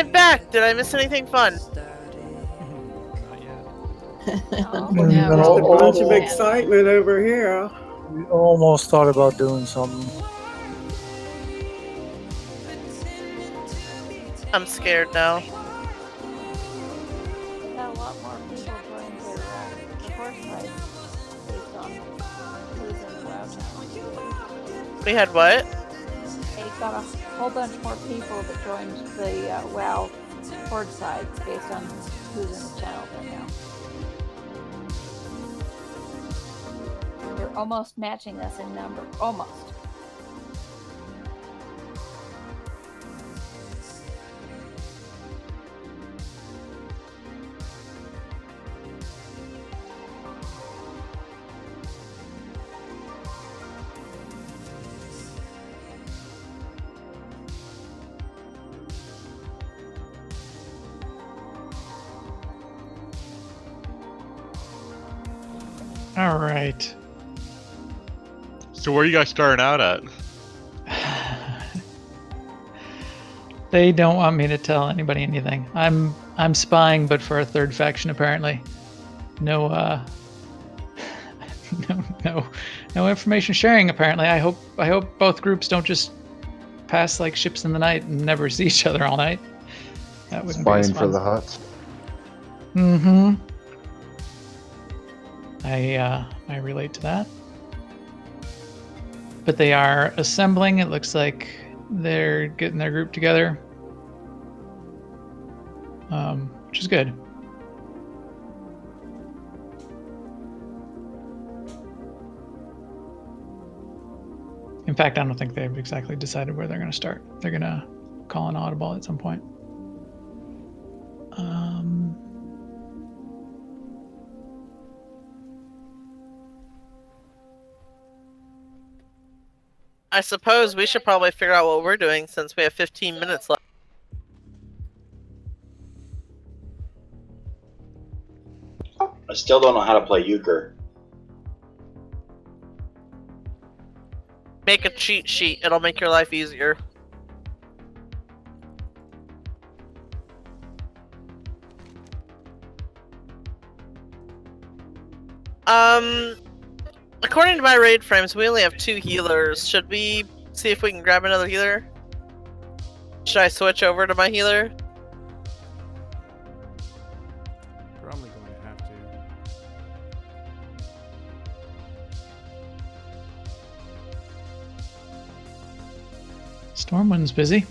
way back. Did I miss anything fun? Not yet. Just a bunch of excitement over here. We almost thought about doing something. I'm scared now. Got a lot more people joined the horse fight based on who's in the WoW channel. We had what? They got a whole bunch more people that joined the WoW horde side based on who's in the channel right now. They're almost matching us in number. Almost. All right. So where are you guys starting out at? They don't want me to tell anybody anything. I'm spying, but for a third faction apparently. No no information sharing apparently. I hope both groups don't just pass like ships in the night and never see each other all night. That wouldn't be as Spying for fun. the huts. Mm-hmm. I relate to that. But they are assembling. It looks like they're getting their group together, which is good. In fact, I don't think they've exactly decided where they're going to start. They're going to call an audible at some point. I suppose we should probably figure out what we're doing since we have 15 minutes left. I still don't know how to play euchre. Make a cheat sheet. It'll make your life easier. According to my raid frames, we only have 2 healers. Should we see if we can grab another healer? Should I switch over to my healer? Probably going to have to. Stormwind's busy.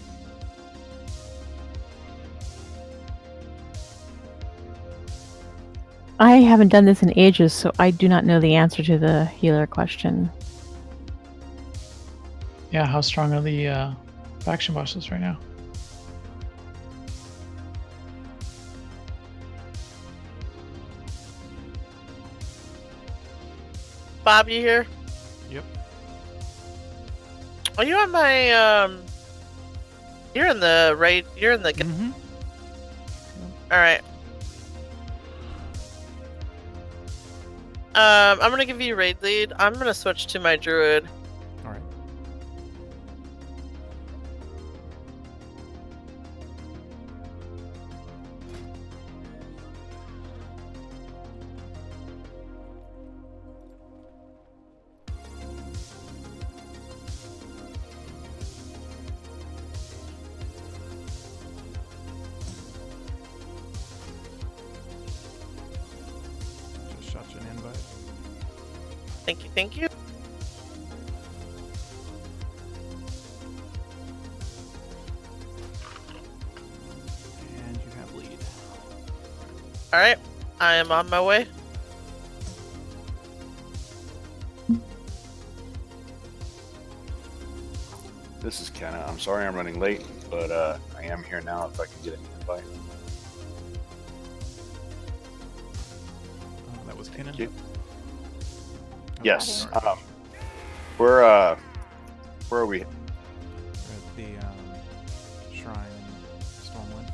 I haven't done this in ages, so I do not know the answer to the healer question. Yeah, how strong are the faction bosses right now? Bob, you here? Yep. Are you on my, You're in the raid, you're in the... Mm-hmm. Alright. I'm gonna give you raid lead. I'm gonna switch to my druid. Alright. Just shot you an invite. Thank you, thank you. And you have lead. Alright, I am on my way. This is Kenna. I'm sorry I'm running late, but I am here now if I can get an invite. That was Kenan. Thank you. Yes. Where are we? We're at the shrine in Stormwind.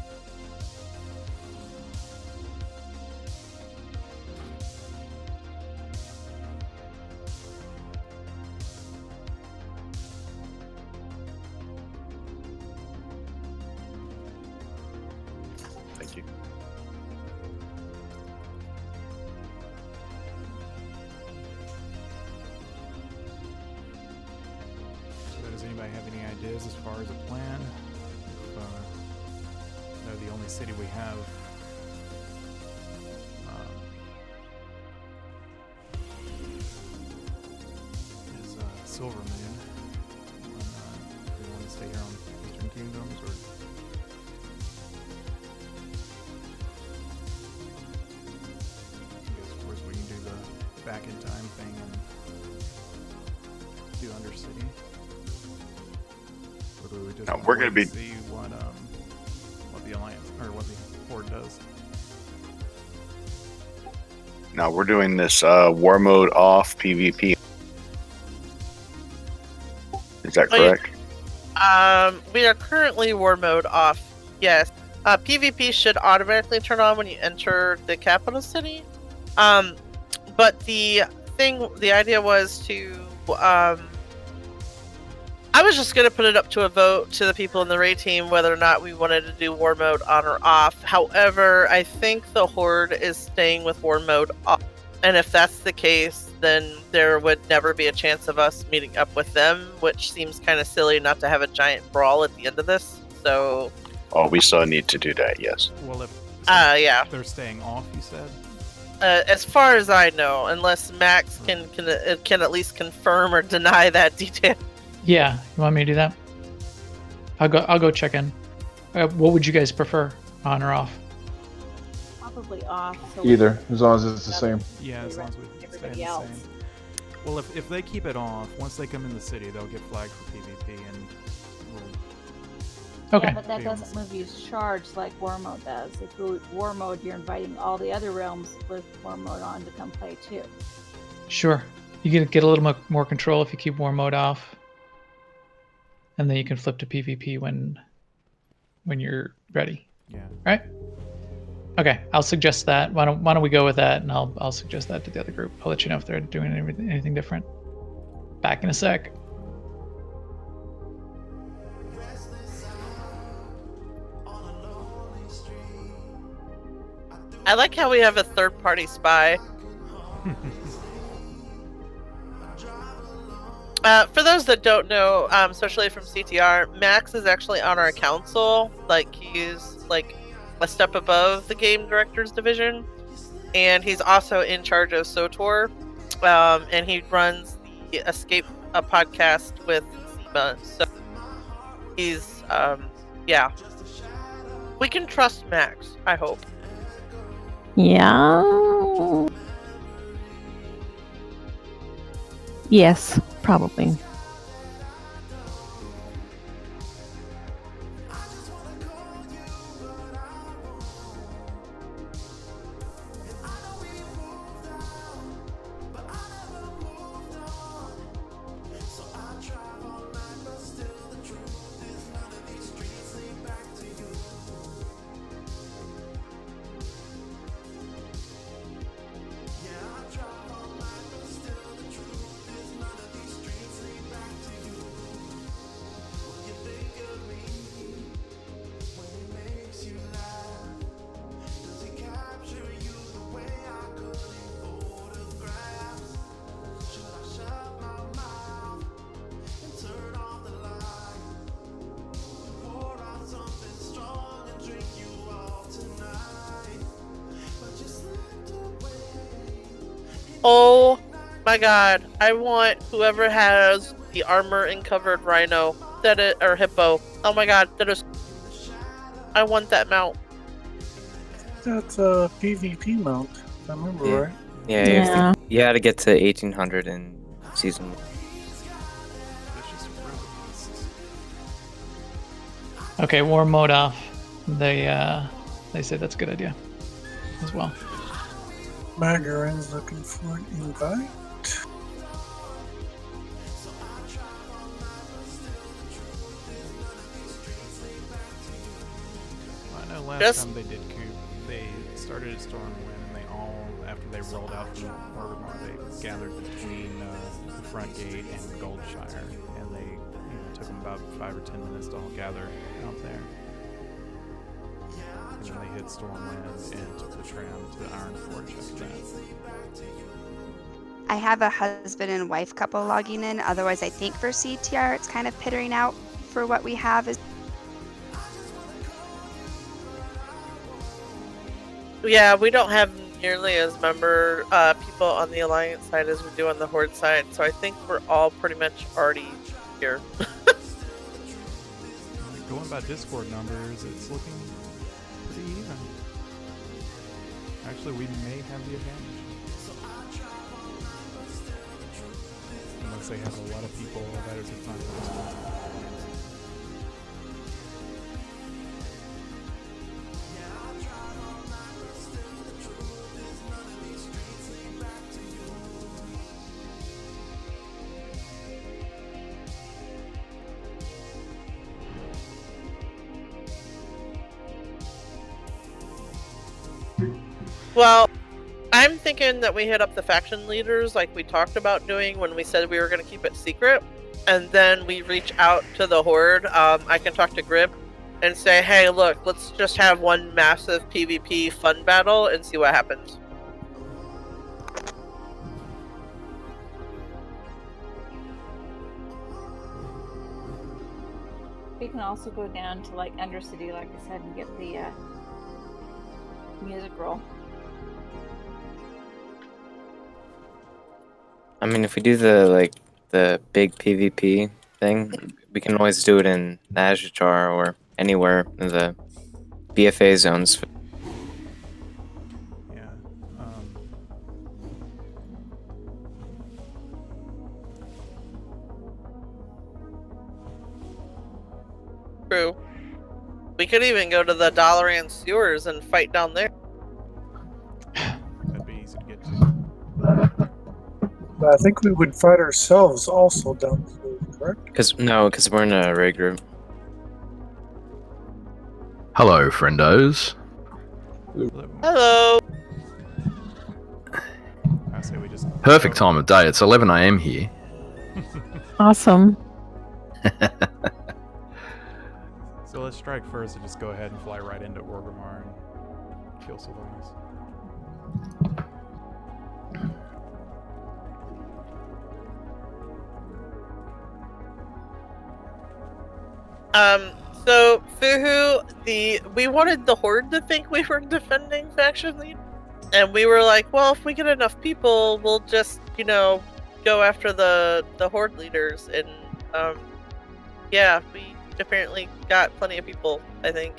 you. So does anybody have any ideas as far as a plan? No, the only city we have is Silver Moon. Do we want to stay here on Eastern Kingdoms, or I guess of course we can do the back in time thing and do Undercity. Or do we just No, wanna we're wait gonna and be- see what the Alliance or what the Horde does? Now we're doing this war mode off PvP. Is that Oh, yeah. correct? We are currently war mode off. Yes. PvP should automatically turn on when you enter the capital city. But the idea was to, I was just gonna put it up to a vote to the people in the raid team whether or not we wanted to do war mode on or off. However, I think the Horde is staying with war mode off. And if that's the case, then there would never be a chance of us meeting up with them, which seems kind of silly not to have a giant brawl at the end of this. So, Oh, we still need to do that. Yes. Well, if yeah. they're staying off, you said. As far as I know, unless Max can at least confirm or deny that detail. Yeah, you want me to do that? I'll go check in. What would you guys prefer, on or off? Probably off. So Either, as long as it's the same. Yeah, as long as we stay everybody the else. same. Well, if they keep it off, once they come in the city, they'll get flagged for PvP, and we'll Okay. Yeah, but that doesn't move you charge like war mode does. If you war mode, you're inviting all the other realms with war mode on to come play too. Sure. You get a little more control if you keep war mode off. And then you can flip to PvP when you're ready. yeah. Right? Okay, I'll suggest that. Why don't we go with that, and I'll suggest that to the other group. I'll let you know if they're doing anything different. Back in a sec. I like how we have a third-party spy. For those that don't know, especially from CTR, Max is actually on our council. Like, he's like a step above the game director's division, and he's also in charge of SOTOR, and he runs the Escape podcast with Zima. So he's, yeah, we can trust Max. I hope. Yeah. Yes, probably. Oh my god, I want whoever has the armor and covered rhino or hippo. Oh my god, I want that mount. That's a PvP mount, if I remember right. Yeah. You had to get to 1800 in season 1. It's just really Okay, war mode off. They say that's a good idea as well. Magarin's looking for an invite. I know last Just- time they did Coop, they started at Stormwind, and they all, after they rolled out from Orgrimmar, they gathered between the front gate and Goldshire, and they took them about 5 or 10 minutes to all gather out there. and then they hit Stormwind and took the tram to Iron Forge after that. I have a husband and wife couple logging in. Otherwise, I think for CTR, it's kind of pittering out for what we have. Yeah, we don't have nearly as member people on the Alliance side as we do on the Horde side, so I think we're all pretty much already here. Going by Discord numbers, it's looking pretty even. Actually, we may have the advantage. Unless they have a lot of people that is not Discord. Well, I'm thinking that we hit up the faction leaders like we talked about doing when we said we were going to keep it secret, and then we reach out to the Horde. I can talk to Grib and say, hey, look, let's just have one massive PvP fun battle and see what happens. We can also go down to like Undercity, like I said, and get the music roll. I mean, if we do the big PvP thing, we can always do it in the Azure or anywhere in the BFA zones. Yeah. True. We could even go to the Dalaran sewers and fight down there. That'd be easy to get to. But I think we would fight ourselves also down there, correct? Because we're in a raid group. Hello, friendos. Hello. I say we just Perfect time of day. It's 11 AM here. Awesome. So let's strike first and just go ahead and fly right into Orgrimmar and kill Sylvanas. So Fuhu, we wanted the Horde to think we were defending faction lead, and we were like, well, if we get enough people, we'll just, go after the Horde leaders, and yeah, we apparently got plenty of people, I think.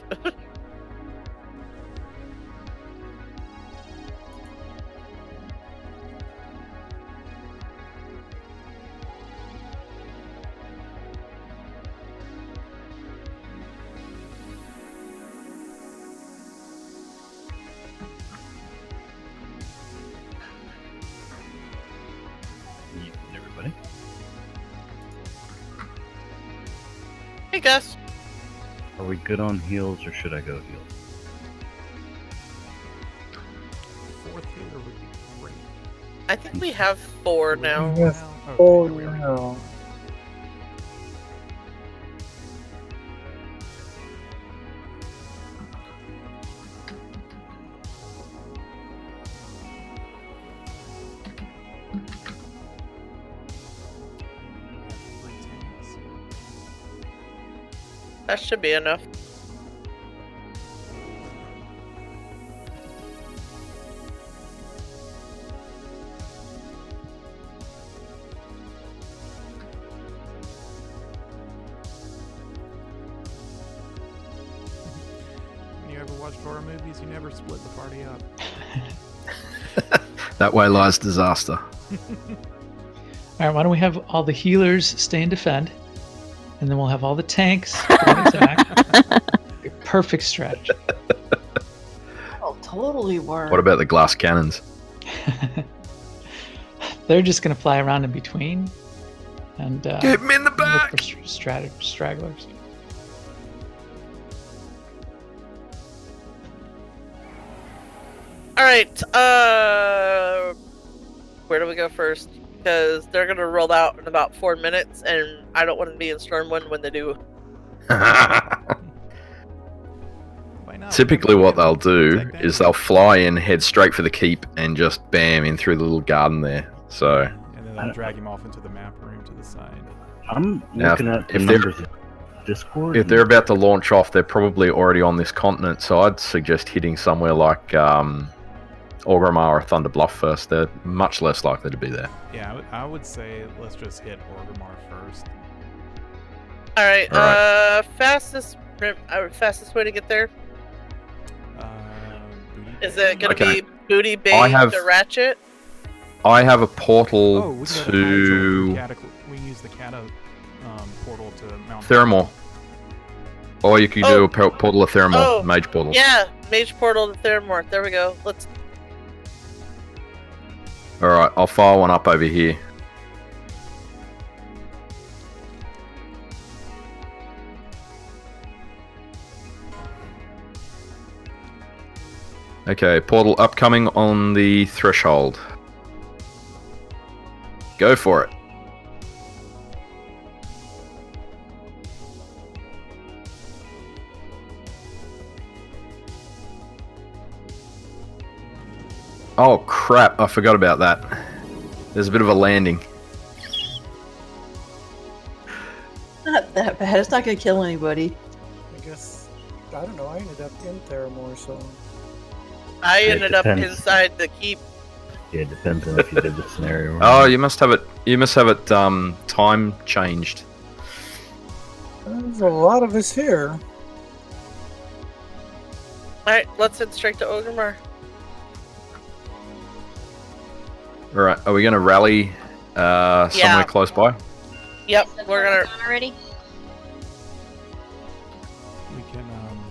Everybody. Hey, Gus. Are we good on heals, or should I go heal? Fourth healer would be great. I think we have 4 now. Yes. Okay, Oh, we already- no. That should be enough. When you ever watched horror movies, you never split the party up. That way lies disaster. All right, why don't we have all the healers stay and defend, and then we'll have all the tanks go and attack. Perfect strategy. That'll totally work. What about the glass cannons? They're just gonna fly around in between, and Get him in the back! look for stragglers. All right. Where do we go first? Because they're gonna roll out in about 4 minutes, and I don't want to be in Stormwind when they do. Why Typically, what they'll do is they'll fly in, head straight for the keep, and just bam in through the little garden there. So. And then they'll drag him off into the map room to the side. I'm Now, looking at the if they're- numbers of Discord. If they're about to launch off, they're probably already on this continent, so I'd suggest hitting somewhere like Orgrimmar or Thunder Bluff first. They're much less likely to be there. Yeah, I would say let's just hit Orgrimmar first. All right. All Fastest way to get there. Booty Is it gonna Okay. be Booty Bay I have- to Ratchet? I have a portal Oh, we can go to we can use the Cata portal to Mount Theramore. Or you could do a portal of Theramore, Oh, Mage portal. Yeah, Mage Portal to Theramore. There we go. Let's. Alright, I'll fire one up over here. Okay, portal upcoming on the threshold. Go for it. Oh crap, I forgot about that. There's a bit of a landing. Not that bad. It's not gonna kill anybody. I guess, I don't know, I ended up in Theramore, so... I It ended up depends. inside the keep. Yeah, it depends on if you did the scenario. Or Oh, not. you must have it time changed. There's a lot of us here. All right, let's head straight to Orgrimmar. Alright, are we gonna rally somewhere close by? Yep, we're gonna. Already? We can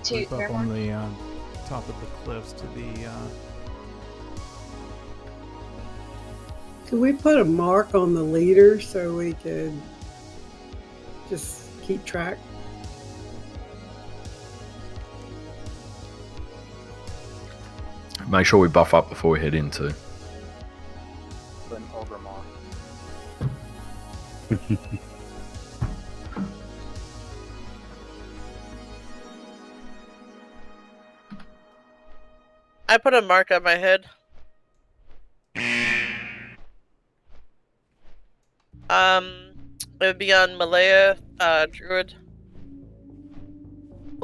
To move up Fairmont? on the top of the cliffs to the. Could we put a mark on the leader so we could just keep track? Make sure we buff up before we head in too. Then Orgrimmar. I put a mark on my head. It would be on Malaya, Druid.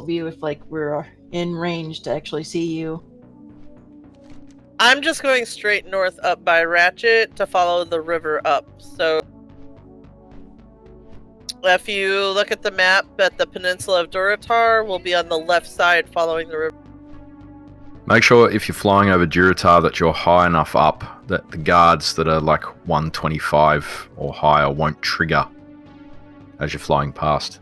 View if like we're in range to actually see you. I'm just going straight north up by Ratchet to follow the river up. So if you look at the map, at the peninsula of Durotar will be on the left side following the river. Make sure if you're flying over Durotar that you're high enough up that the guards that are like 125 or higher won't trigger as you're flying past.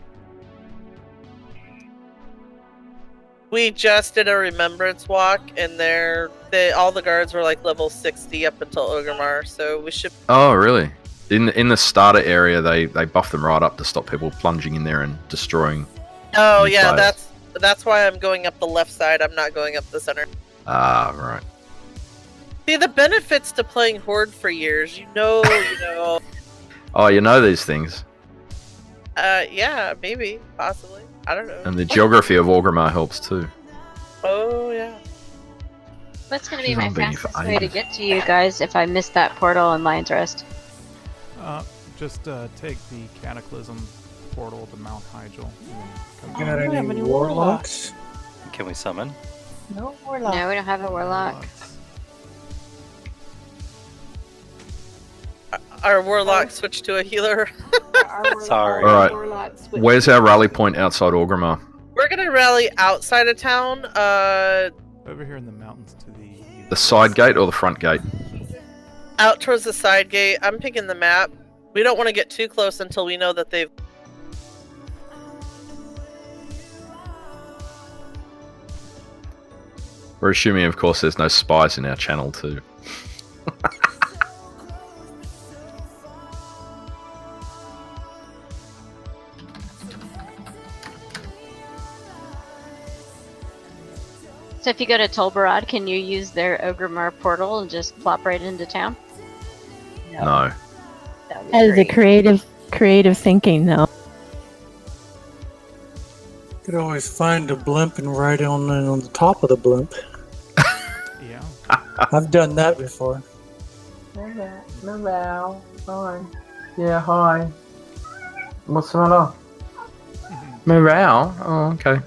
We just did a remembrance walk, and all the guards were like level 60 up until Orgrimmar, so we should. Oh, really? In the starter area, they buff them right up to stop people plunging in there and destroying. Oh new yeah, players. that's why I'm going up the left side. I'm not going up the center. Ah, right. See, the benefits to playing Horde for years, you know. Oh, you know these things, Yeah, maybe, possibly. I don't know. and the geography of Orgrimmar helps too. Oh yeah. What's going to be She's my not being for fastest way to ages. get to you guys if I miss that portal in Lion's Rest? Just take the Cataclysm portal to Mount Hyjal. And Got then come any down. warlocks? Can we summon? No warlock. No, we don't have a warlock. Our warlock switched to a healer. Sorry. All right. Where's our rally point outside Orgrimmar? We're gonna rally outside of town. Over here in the mountains to the. The side gate or the front gate? Out towards the side gate. I'm picking the map. We don't want to get too close until we know that they've. We're assuming, of course, there's no spies in our channel too. So if you go to Tolbarad, can you use their Orgrimmar portal and just plop right into town? No. That is a creative thinking, though. could always find a blimp and ride on the top of the blimp. Yeah. I've done that before. Hello. Hi. Yeah, hi. What's the matter? Morale? Oh, okay.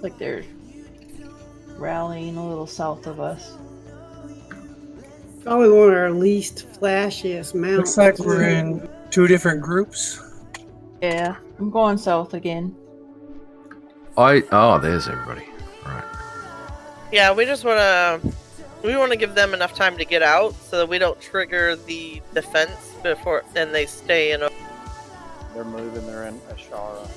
Like they're rallying a little south of us. Probably one of our least flashiest mounts. Looks like we're in 2 different groups. Yeah, I'm going south again. Oh, there's everybody. Right. Yeah, we just want to give them enough time to get out so that we don't trigger the defense before and they stay in. They're moving. They're in Ashara.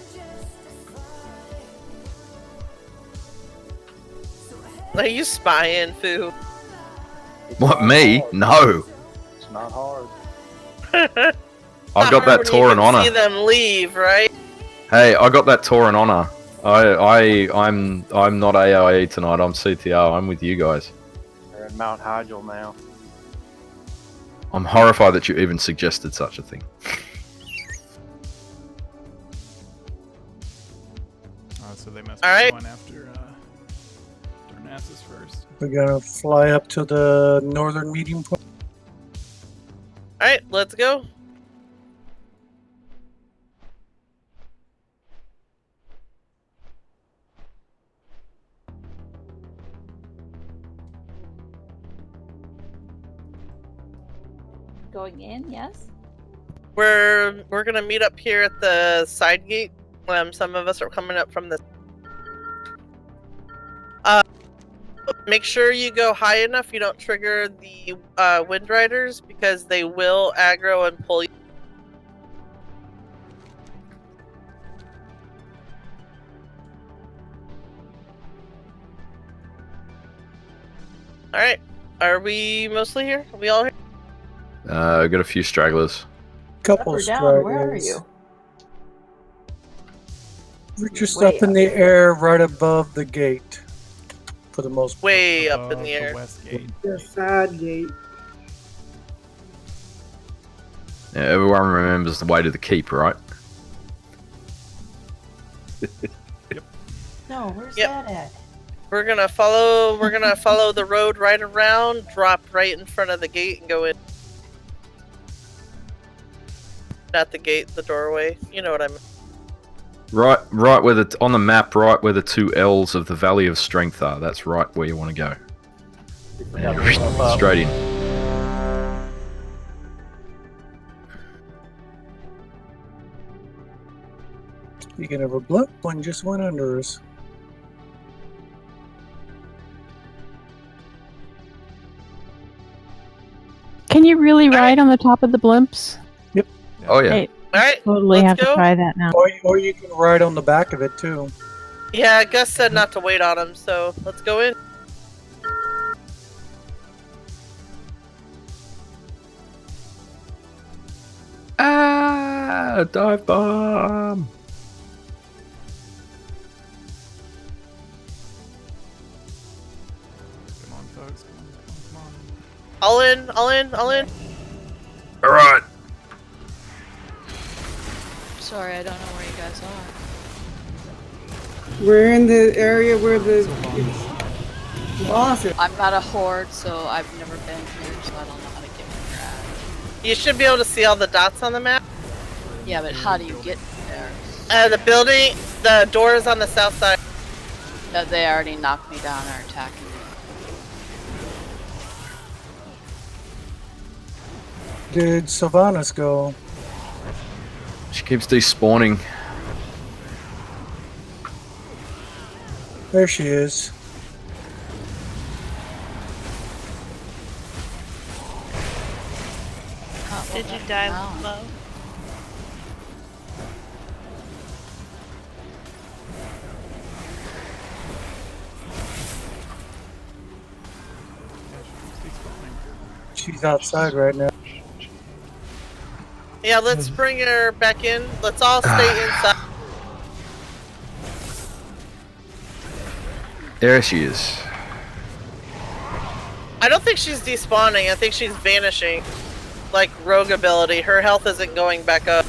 Are you spying, Foo? What, me? Hard. No. It's not hard. I've got that tour in honor. See them leave, right? Hey, I got that tour in honor. I'm not AIE tonight. I'm CTR. I'm with you guys. They're in Mount Hygel now. I'm horrified that you even suggested such a thing. So they must be going after Darnassus first. We gotta fly up to the northern meeting point. Alright, let's go. Going in, yes? We're gonna meet up here at the side gate. Some of us are coming up from the. Make sure you go high enough you don't trigger the Wind Riders because they will aggro and pull you. Alright, are we mostly here? Are we all here? I got a few stragglers. Couple Up or down, stragglers. where are you? We're just Way up in the air right above the gate. For the most part. Way up in the air. The west gate. The side gate. Yeah, everyone remembers the way to the keep, right? No, where's Yep. that at? We're gonna follow the road right around, drop right in front of the gate and go in. Not the gate, the doorway. You know what I mean. Right where on the map, right where the 2 L's of the Valley of Strength are. That's right where you want to go. And straight in. Speaking of a blimp, one just went under us. Can you really ride on the top of the blimps? Yep. Oh yeah. Hey, Alright, totally let's have go. to try that now. Or you can ride on the back of it too. Yeah, Gus said not to wait on him, so let's go in. Ah, dive bomb. Come on, folks. Come on. All in, all in, all in. All right. Sorry, I don't know where you guys are. We're in the area where the boss is. I'm not a horde, so I've never been here, so I don't know how to get where you're at. You should be able to see all the dots on the map. Yeah, but how do you get there? The building, the door is on the south side. They already knocked me down or attacking me. Did Sylvanas go? She keeps despawning. There she is. Did you die low? She's outside right now. Yeah, let's bring her back in. Let's all stay inside. There she is. I don't think she's despawning. I think she's vanishing. Like rogue ability. Her health isn't going back up.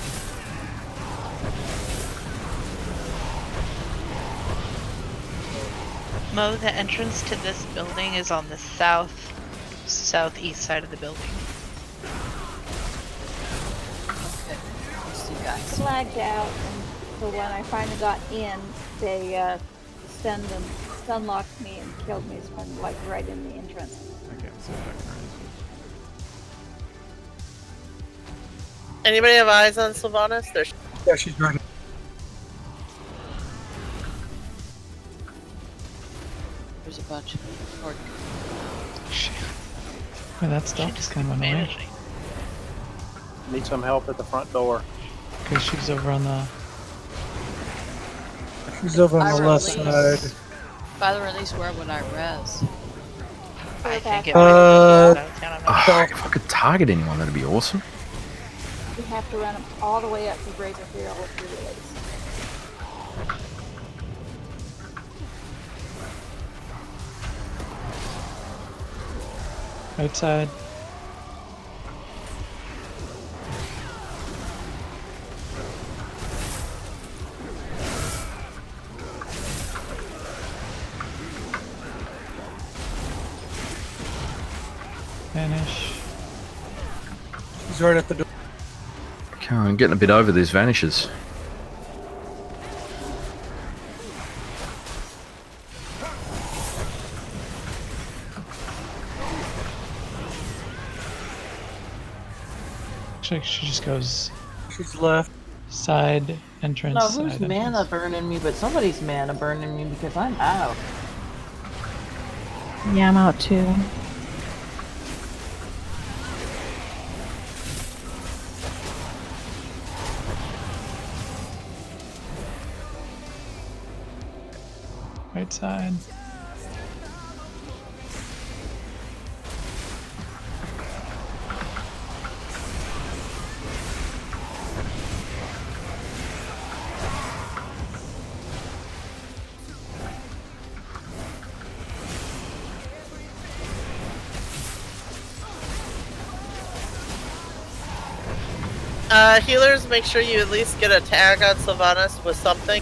Mo, the entrance to this building is on the southeast side of the building. Okay. Let's see, guys. Flagged out, and so when I finally got in, they stun locked me and killed me. So I'm like right in the entrance. I can't see back there. Anybody have eyes on Sylvanas? There's. Yeah, she's running. There's a bunch. Or Well, that stuff is kind of annoying. Need some help at the front door. Because she's over on the. She's over on I the left release- side. By the release, where would I res? I think it if I could target anyone, that'd be awesome. You have to run them all the way up to Razor Barrel with your release. Outside. Vanish. She's right at the door. Okay, I'm getting a bit over these vanishes. Actually, she just goes She's left. side entrance. No, who's side mana entrance. burning me? But somebody's mana burning me because I'm out. Yeah, I'm out too. Right side. Healers, make sure you at least get a tag on Sylvanas with something.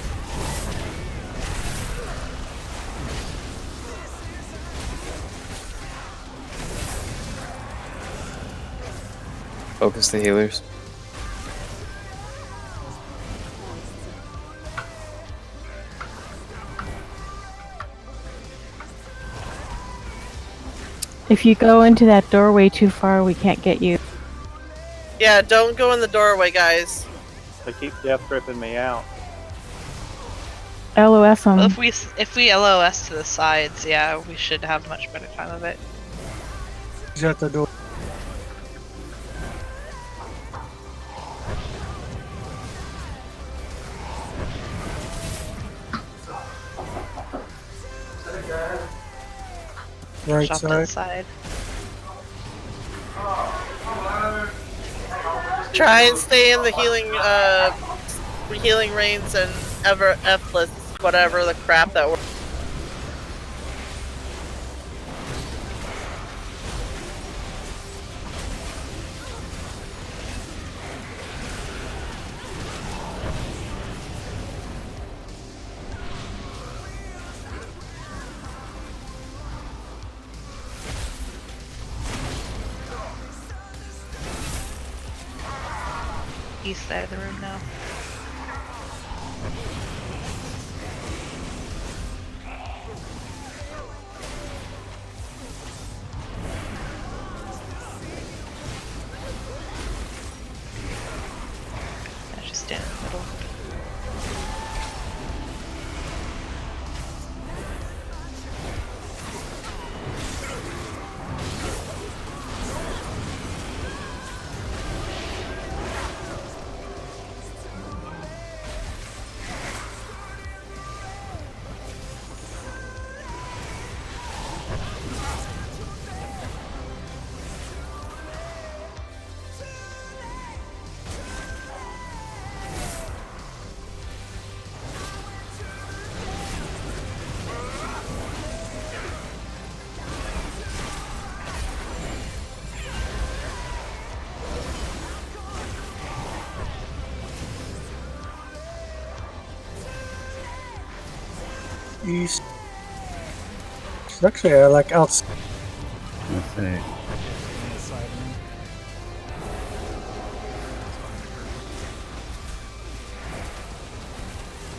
Focus the healers. If you go into that doorway too far, we can't get you. Yeah, don't go in the doorway, guys. They keep death tripping me out. LOS them. Well, if we LOS to the sides, yeah, we should have much better time of it. She's at the door. Right Shot side. that side. Try and stay in the healing reins and ever F-less, whatever the crap that we're. East side of the room now. I just stand in the middle. East. It's actually, I like outside. Let's say.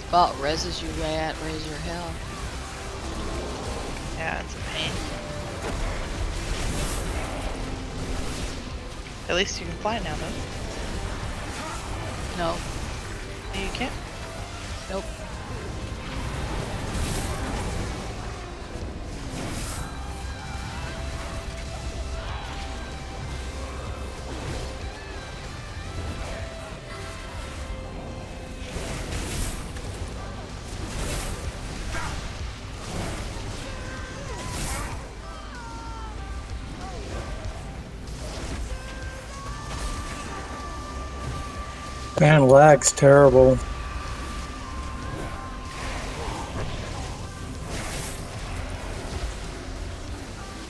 About reses you way at Razor Hill. Yeah, it's a pain. At least you can fly now, though. No. You can't? Nope. Man, lag's terrible.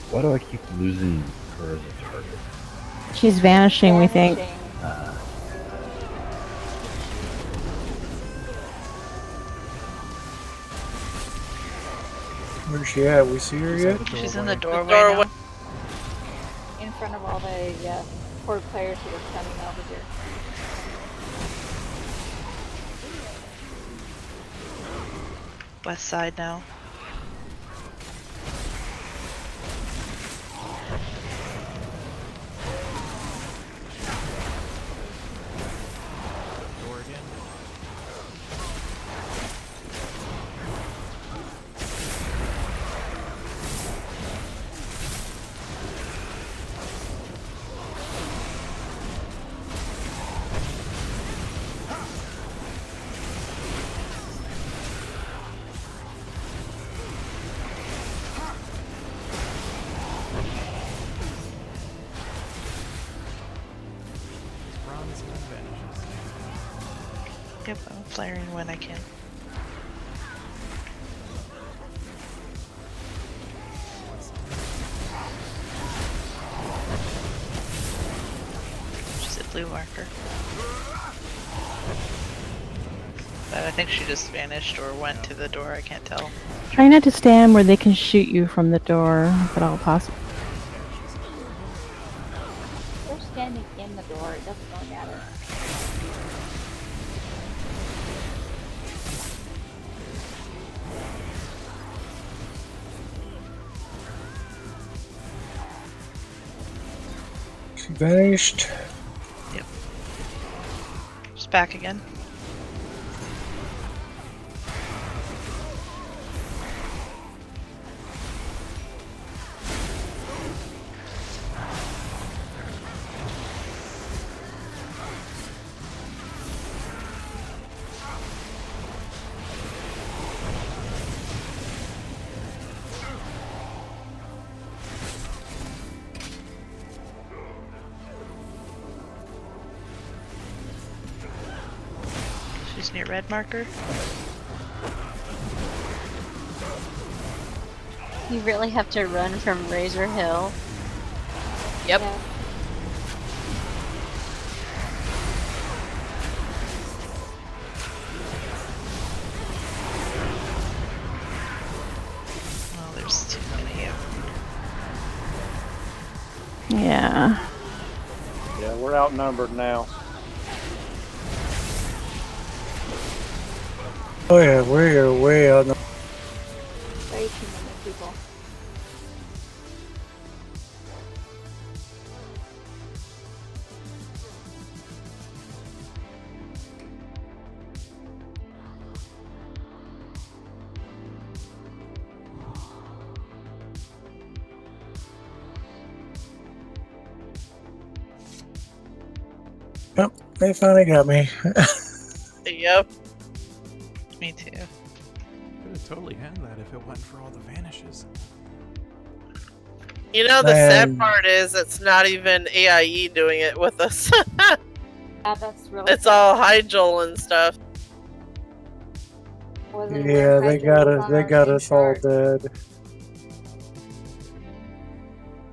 Why do I keep losing her as a target? She's vanishing, we think. Where's she at? We see her yet? She's in the doorway, doorway. now. In front of all the poor players who are coming over here. West side now. Door again. Runs and then vanishes. Yep, I'm flaring when I can. She's a blue marker. But I think she just vanished or went to the door, I can't tell. Try not to stand where they can shoot you from the door, if at all possible. They're standing in the door, it doesn't really matter. She vanished. Yep. She's back again. She's near red marker. You really have to run from Razor Hill. Yep. Yeah. Oh, there's too many of them. Yeah. Yeah, we're outnumbered now. Oh yeah, we're way out. Way too many people. Yep, they finally got me. Yep. Me too. Could have totally had that if it wasn't for all the vanishes. You know, the sad Man. part is it's not even AIE doing it with us. Yeah, that's really It's all Hygel and stuff. Yeah, they got us. They got us all dead.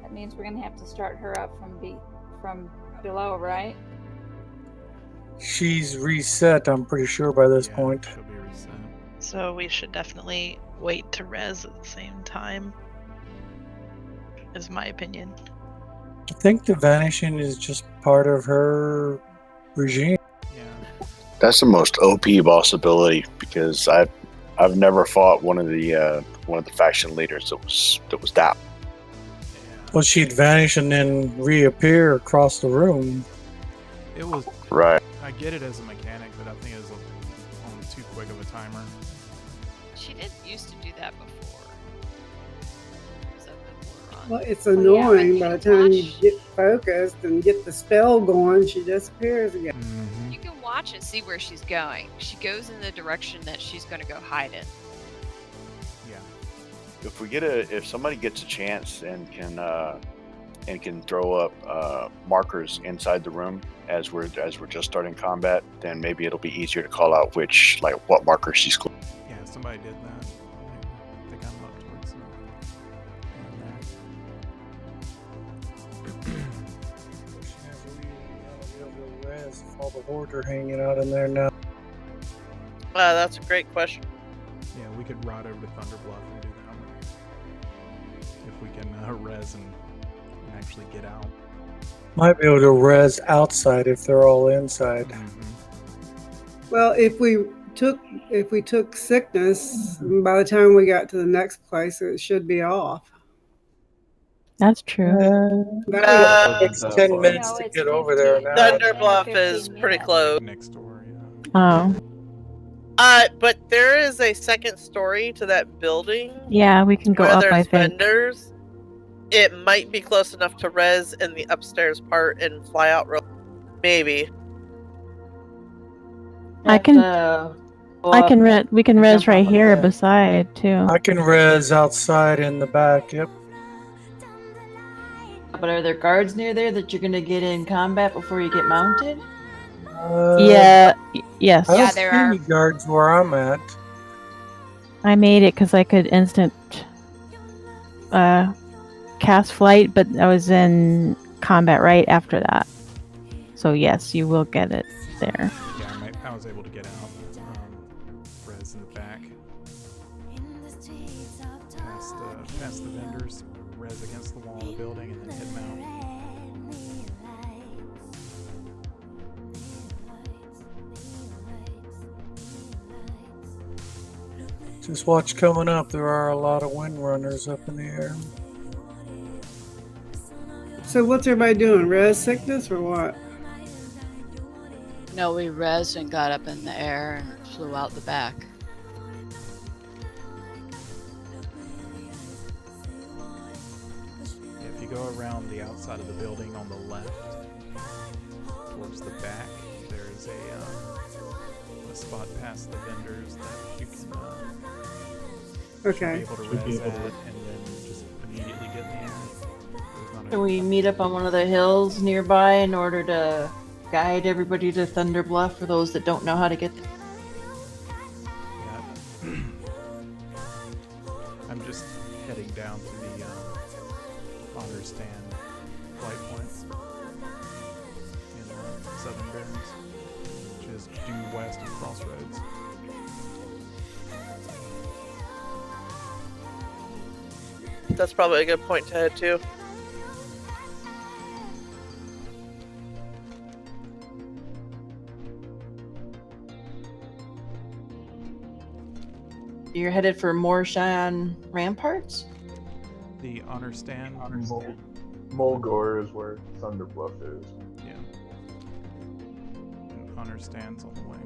That means we're gonna have to start her up from below, right? She's reset. I'm pretty sure by this point. She'll be reset. So we should definitely wait to res at the same time. Is my opinion. I think the vanishing is just part of her regime. That's the most OP boss ability because I've never fought one of the faction leaders that was that. Well, she'd vanish and then reappear across the room. It was right. I get it as a mechanic, but I think it was on too quick of a timer. She did used to do that before. So before Well, it's annoying. By the time you get focused and get the spell going, she disappears again. you can watch and see where she's going. She goes in the direction that she's going to go hide in. If somebody gets a chance and can throw up markers inside the room as we're just starting combat, then maybe it'll be easier to call out what marker she's going. Yeah, somebody did that. They got them up towards All the hordes are hanging out in there now. That's a great question. Yeah, we could ride over to Thunder Bluff and do that. If we can res and actually get out. Might be able to res outside if they're all inside. Well, if we took sickness, by the time we got to the next place, it should be off. That's true. That takes 10 minutes to get over there now. Thunder Bluff is pretty close. Next door, Oh. But there is a second story to that building. Yeah, we can go where up, there's I think. vendors. It might be close enough to res in the upstairs part and fly out real. Maybe. I can we can res right here beside too. I can res outside in the back, yep. But are there guards near there that you're gonna get in combat before you get mounted? Yes. I don't see any guards where I'm at. I made it because I could instant cast flight, but I was in combat right after that. So yes, you will get it there. Yeah, I was able to get out. Res in the back. Past the vendors, res against the wall of the building, and then hit mount. Just watch coming up. There are a lot of wind runners up in the air. So what's everybody doing? Res sickness or what? No, we res and got up in the air and flew out the back. If you go around the outside of the building on the left, towards the back, there is a spot past the vendors that you can Okay. be able to res at, and then just immediately get in the air. Can we meet up on one of the hills nearby in order to guide everybody to Thunder Bluff for those that don't know how to get there? Yeah. I'm just heading down to the honor stand flight points in Southern Barrens, which is due west of Crossroads. That's probably a good point to head to. You're headed for Morshan Ramparts? The honor stand. Mulgore is where Thunder Bluff is. Yeah. And honor stands on the way,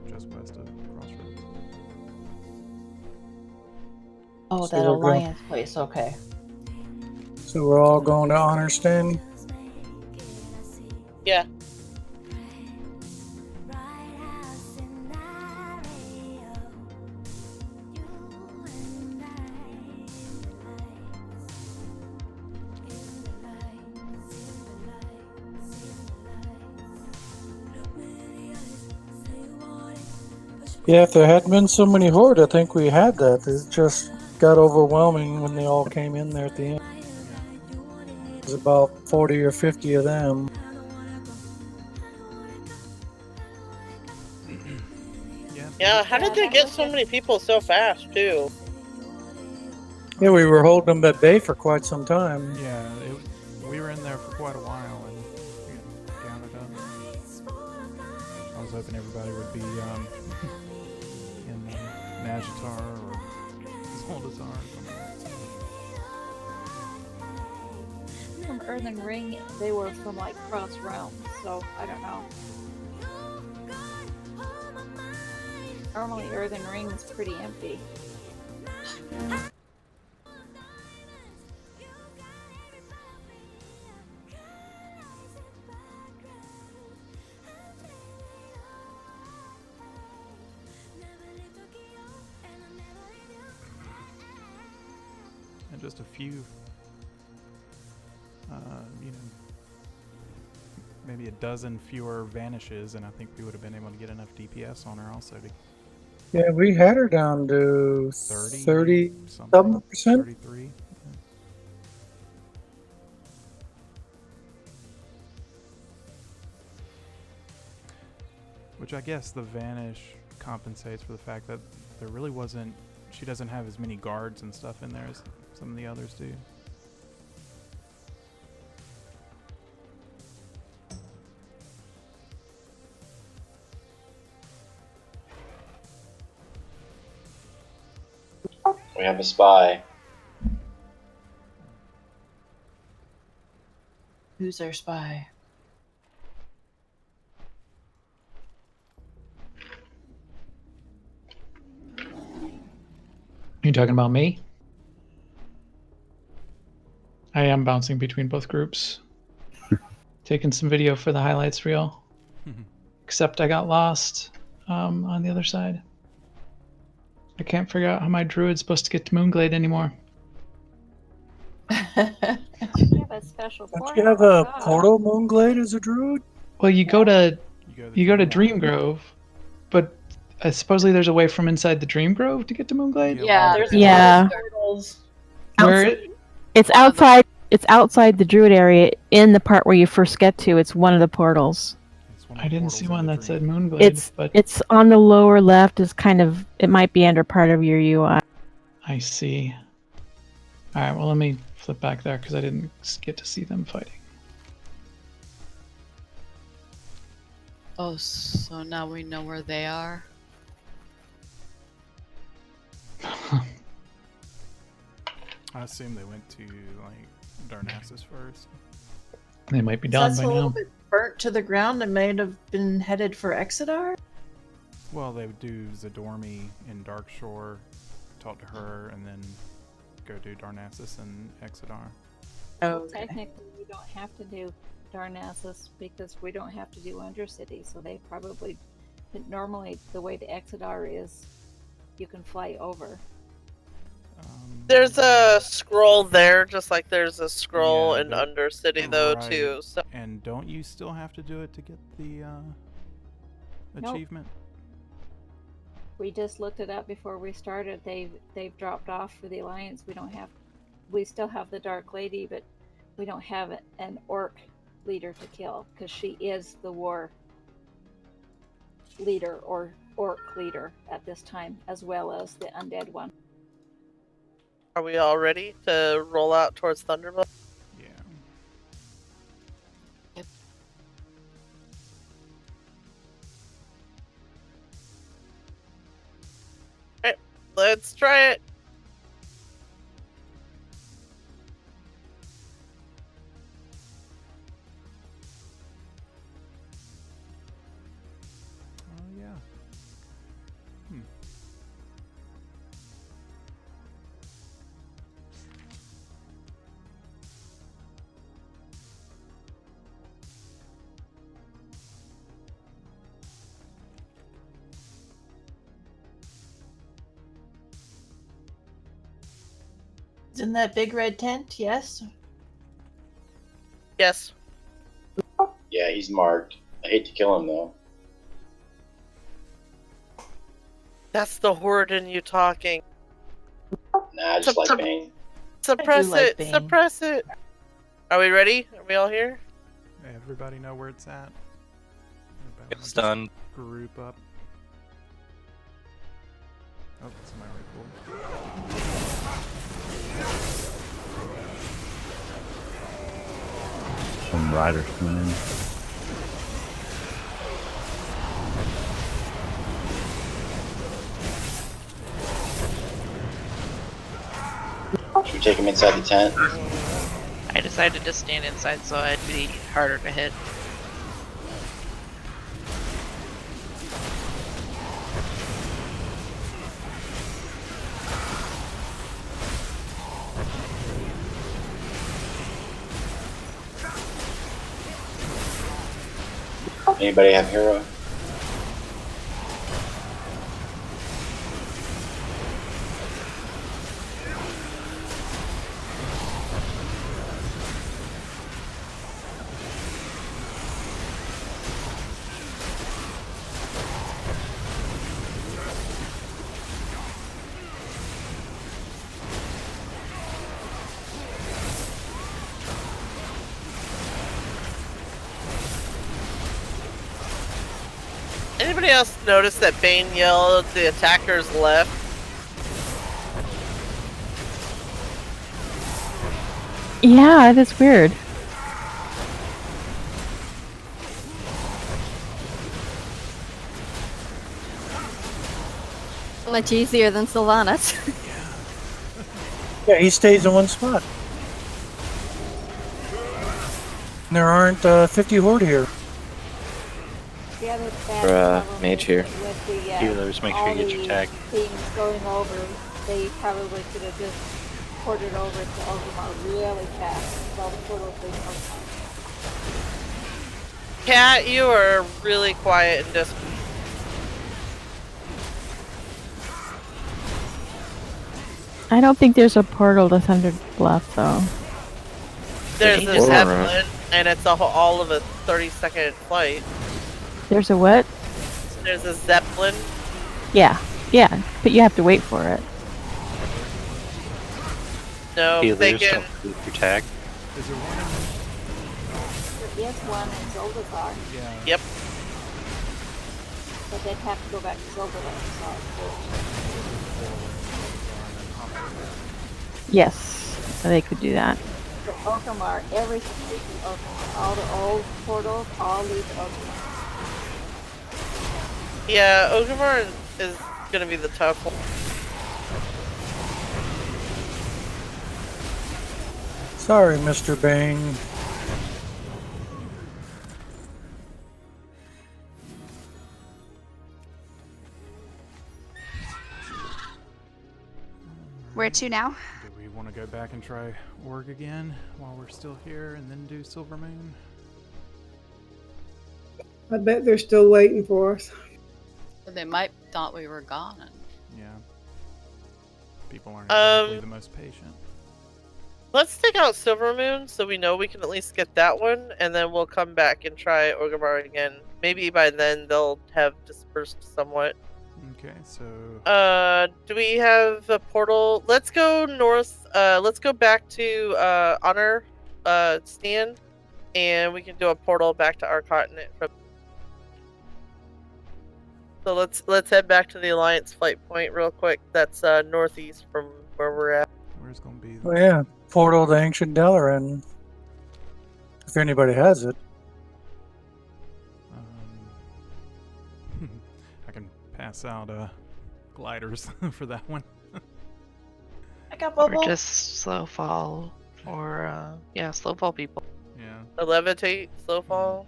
just west of Crossroads. Oh, So that we're going- Alliance place, okay. So we're all going to honor stand? Yeah. Yeah, if there hadn't been so many horde, I think we had that. It just got overwhelming when they all came in there at the end. It was about 40 or 50 of them. Yeah, Yeah, how did they that get was so just- many people so fast, too? Yeah, we were holding them at bay for quite some time. Yeah, we were in there for quite a while and we gathered up. I was hoping everybody would be in Najatar or Zoldazar or something. From Earthen Ring, they were from like Cross Realms, so I don't know. Normally, Earthen Ring is pretty empty. And just a few, you know, maybe a dozen fewer vanishes, and I think we would have been able to get enough DPS on her also to Yeah, we had her down to 30 something percent. 33. Which I guess the vanish compensates for the fact that there really wasn't, she doesn't have as many guards and stuff in there as some of the others do. We have a spy. Who's our spy? You talking about me? I am bouncing between both groups. Taking some video for the highlights reel. Except I got lost on the other side. I can't figure out how my druid's supposed to get to Moonglade anymore. You have a special Don't portal. you have a portal Moonglade as a druid? Well, you go to Dream Grove, but supposedly there's a way from inside the Dream Grove to get to Moonglade. Yeah, there's Yeah. portals. Where It's outside. It's outside the druid area. In the part where you first get to, it's one of the portals. I didn't see one that said Moonglade. It's on the lower left. Is kind of, it might be under part of your UI. I see. All right. Well, let me flip back there because I didn't get to see them fighting. Oh, so now we know where they are. I assume they went to like Darnassus first. They might be So done that's by a little now. bit burnt to the ground and may have been headed for Exodar? Well, they would do Zadormi in Darkshore, talk to her, and then go do Darnassus and Exodar. Okay. Technically, we don't have to do Darnassus because we don't have to do Undercity, so they probably. But normally, the way to Exodar is you can fly over. There's a scroll there, just like there's a scroll Yeah, in but- Undercity, though, right. too. So And don't you still have to do it to get the Nope. achievement? We just looked it up before we started. They've dropped off for the Alliance. We still have the Dark Lady, but we don't have an orc leader to kill because she is the war leader or orc leader at this time, as well as the undead one. are we all ready to roll out towards Thunderblow? Yeah. Alright, let's try it. Oh yeah. Hmm. It's in that big red tent, yes? Yes. Yeah, he's marked. I hate to kill him though. That's the horde in you talking. Nah, I just like Bane. Suppress like it! Bane. Suppress it! Are we ready? Are we all here? Everybody know where it's at? Everybody It's wanna done. just Group up. Oh, somebody already pulled. Some riders coming in. Should we take him inside the tent? I decided to stand inside so I'd be harder to hit. Anybody have hero? Anybody else notice that Bane yelled the attackers left? Yeah, that's weird. Much easier than Sylvanas. Yeah, he stays in one spot. There aren't 50 horde here. The other bad problem mage is here. with the, Healers, make sure all you get your the tag. Things going over, they probably could have just ported over to Ogrimmar really fast. All the portals they know. Cat, you are really quiet and just. I don't think there's a portal to Thunder Bluff though. There's Portal a run. Zeppelin, and it's all of a 30-second flight. There's a what? There's a Zeppelin. Yeah, but you have to wait for it. No, they Healers, can. don't lose your tag. Is there one There is one in Zoldathar, in? Yeah. Yep. but they'd have to go back to Zoldathar. Yes, they could do that. So Ogrimmar, everything leads to Ogrimmar. All the old portals all lead to Ogrimmar. Yeah, Ogrimmar is gonna be the tough one. Sorry, Mr. Bane. Where to now? Do we want to go back and try Org again while we're still here and then do Silver Moon? I bet they're still waiting for us. They might thought we were gone. Yeah. People aren't exactly the most patient. Let's take out Silver Moon so we know we can at least get that one, and then we'll come back and try Ogrimmar again. Maybe by then they'll have dispersed somewhat. Okay, so do we have a portal? Let's go north. Let's go back to Honor stand, and we can do a portal back to our continent from. So let's head back to the Alliance flight point real quick. That's northeast from where we're at. where's gonna be? Oh yeah, portal to ancient Dalaran. If anybody has it. I can pass out gliders for that one. I got Or bubble. just slow fall. Or, yeah, slow fall people. Yeah. A levitate, slow fall.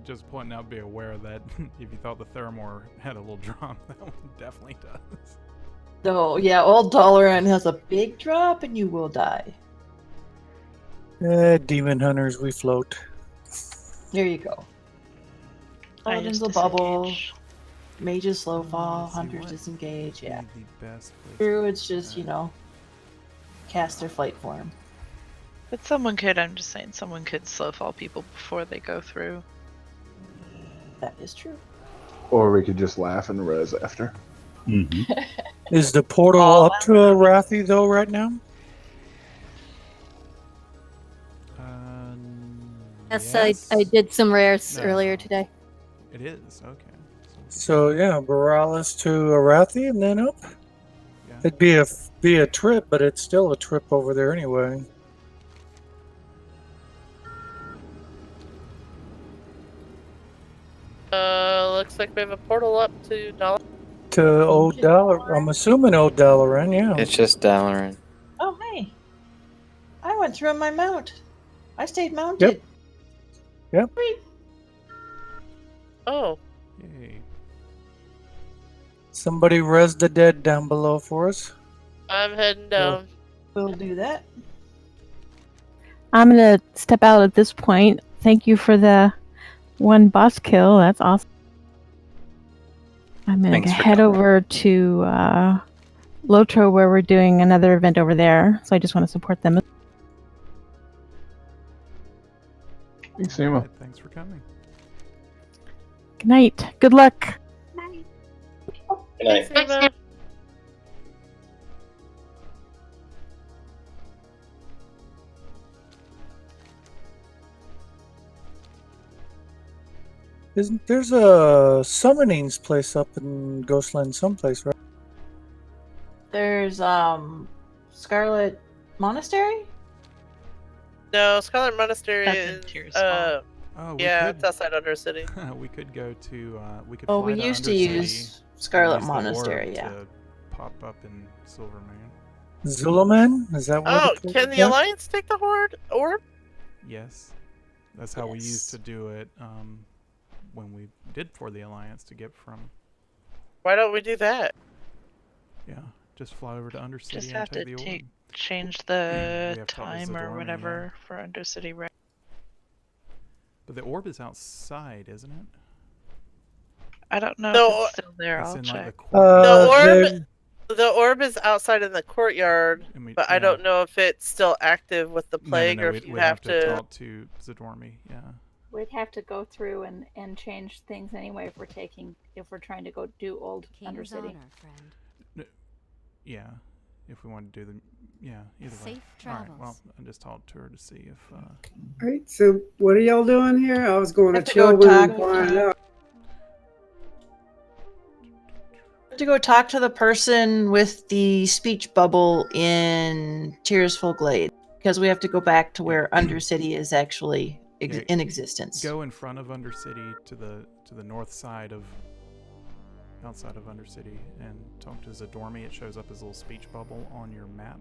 Just pointing out, be aware that if you thought the Theramore had a little drop, that one definitely does. Oh, yeah, old Dalaran has a big drop and you will die. Demon hunters, we float. There you go. I Paladins just will bubble. disengage. Mages slow fall. let's see, Hunters what disengage. Yeah. The best place Druids just, you know, cast their flight form. But someone could, I'm just saying, someone could slow fall people before they go through. That is true. Or we could just laugh and res after. Mm-hmm. Is the portal up to a Wrathy though right now? Yes, yes. I did some rares No. earlier today. It is, okay. So So yeah, Borealis to Arathi and then up. Yeah. It'd be a trip, but it's still a trip over there anyway. Looks like we have a portal up to Dollar. To Old Dollar. I'm assuming Old Dalaran, yeah. It's just Dalaran. Oh, hey. I went through on my mount. I stayed mounted. Yep. Oh. Yay. Somebody res the dead down below for us. I'm heading down. We'll do that. I'm gonna step out at this point. Thank you for the one boss kill. That's awesome. I'm gonna Thanks for head coming. over to Lotro where we're doing another event over there. So I just want to support them. Thanks, Emma. Thanks for coming. Good night. Good luck. Good night. Thanks, Eva. There's a summonings place up in Ghostland someplace, right? There's Scarlet Monastery? No, Scarlet Monastery That's in is Tears Fall. Oh, we yeah, could, it's outside Undercity. we could go to we could Oh, fly we to used to Undercity use and Scarlet use the Monastery, orb yeah. to pop up in Silvermoon. Zulaman? Is that what Oh, it's can the called? Alliance take the Horde orb? Yes, that's how we used to do it when we did for the Alliance to get from. Why don't we do that? Yeah, just fly over to Undercity Just and have to take the orb. change We the have to talk to time or Zadormi, whatever for Undercity, right? But the orb is outside, isn't it? I don't know The if or- it's still there. It's I'll in check. like the courtyard. The orb is outside in the courtyard, but I don't know if it's still active with the plague or if you we'd have to to. talk to Zadormi. Yeah. We'd have to go through and change things anyway if we're trying to go do old Undercity. Yeah, if we want to do the either way. All right, well, I just talked to her to see if. Alright, so what are y'all doing here? I was going to Have to go chill when talk find out. To go talk to the person with the speech bubble in Tearsful Glade, because we have to go back to where Undercity is actually in existence. Go in front of Undercity to the north side of outside of Undercity and talk to Zadormi. It shows up as a little speech bubble on your map.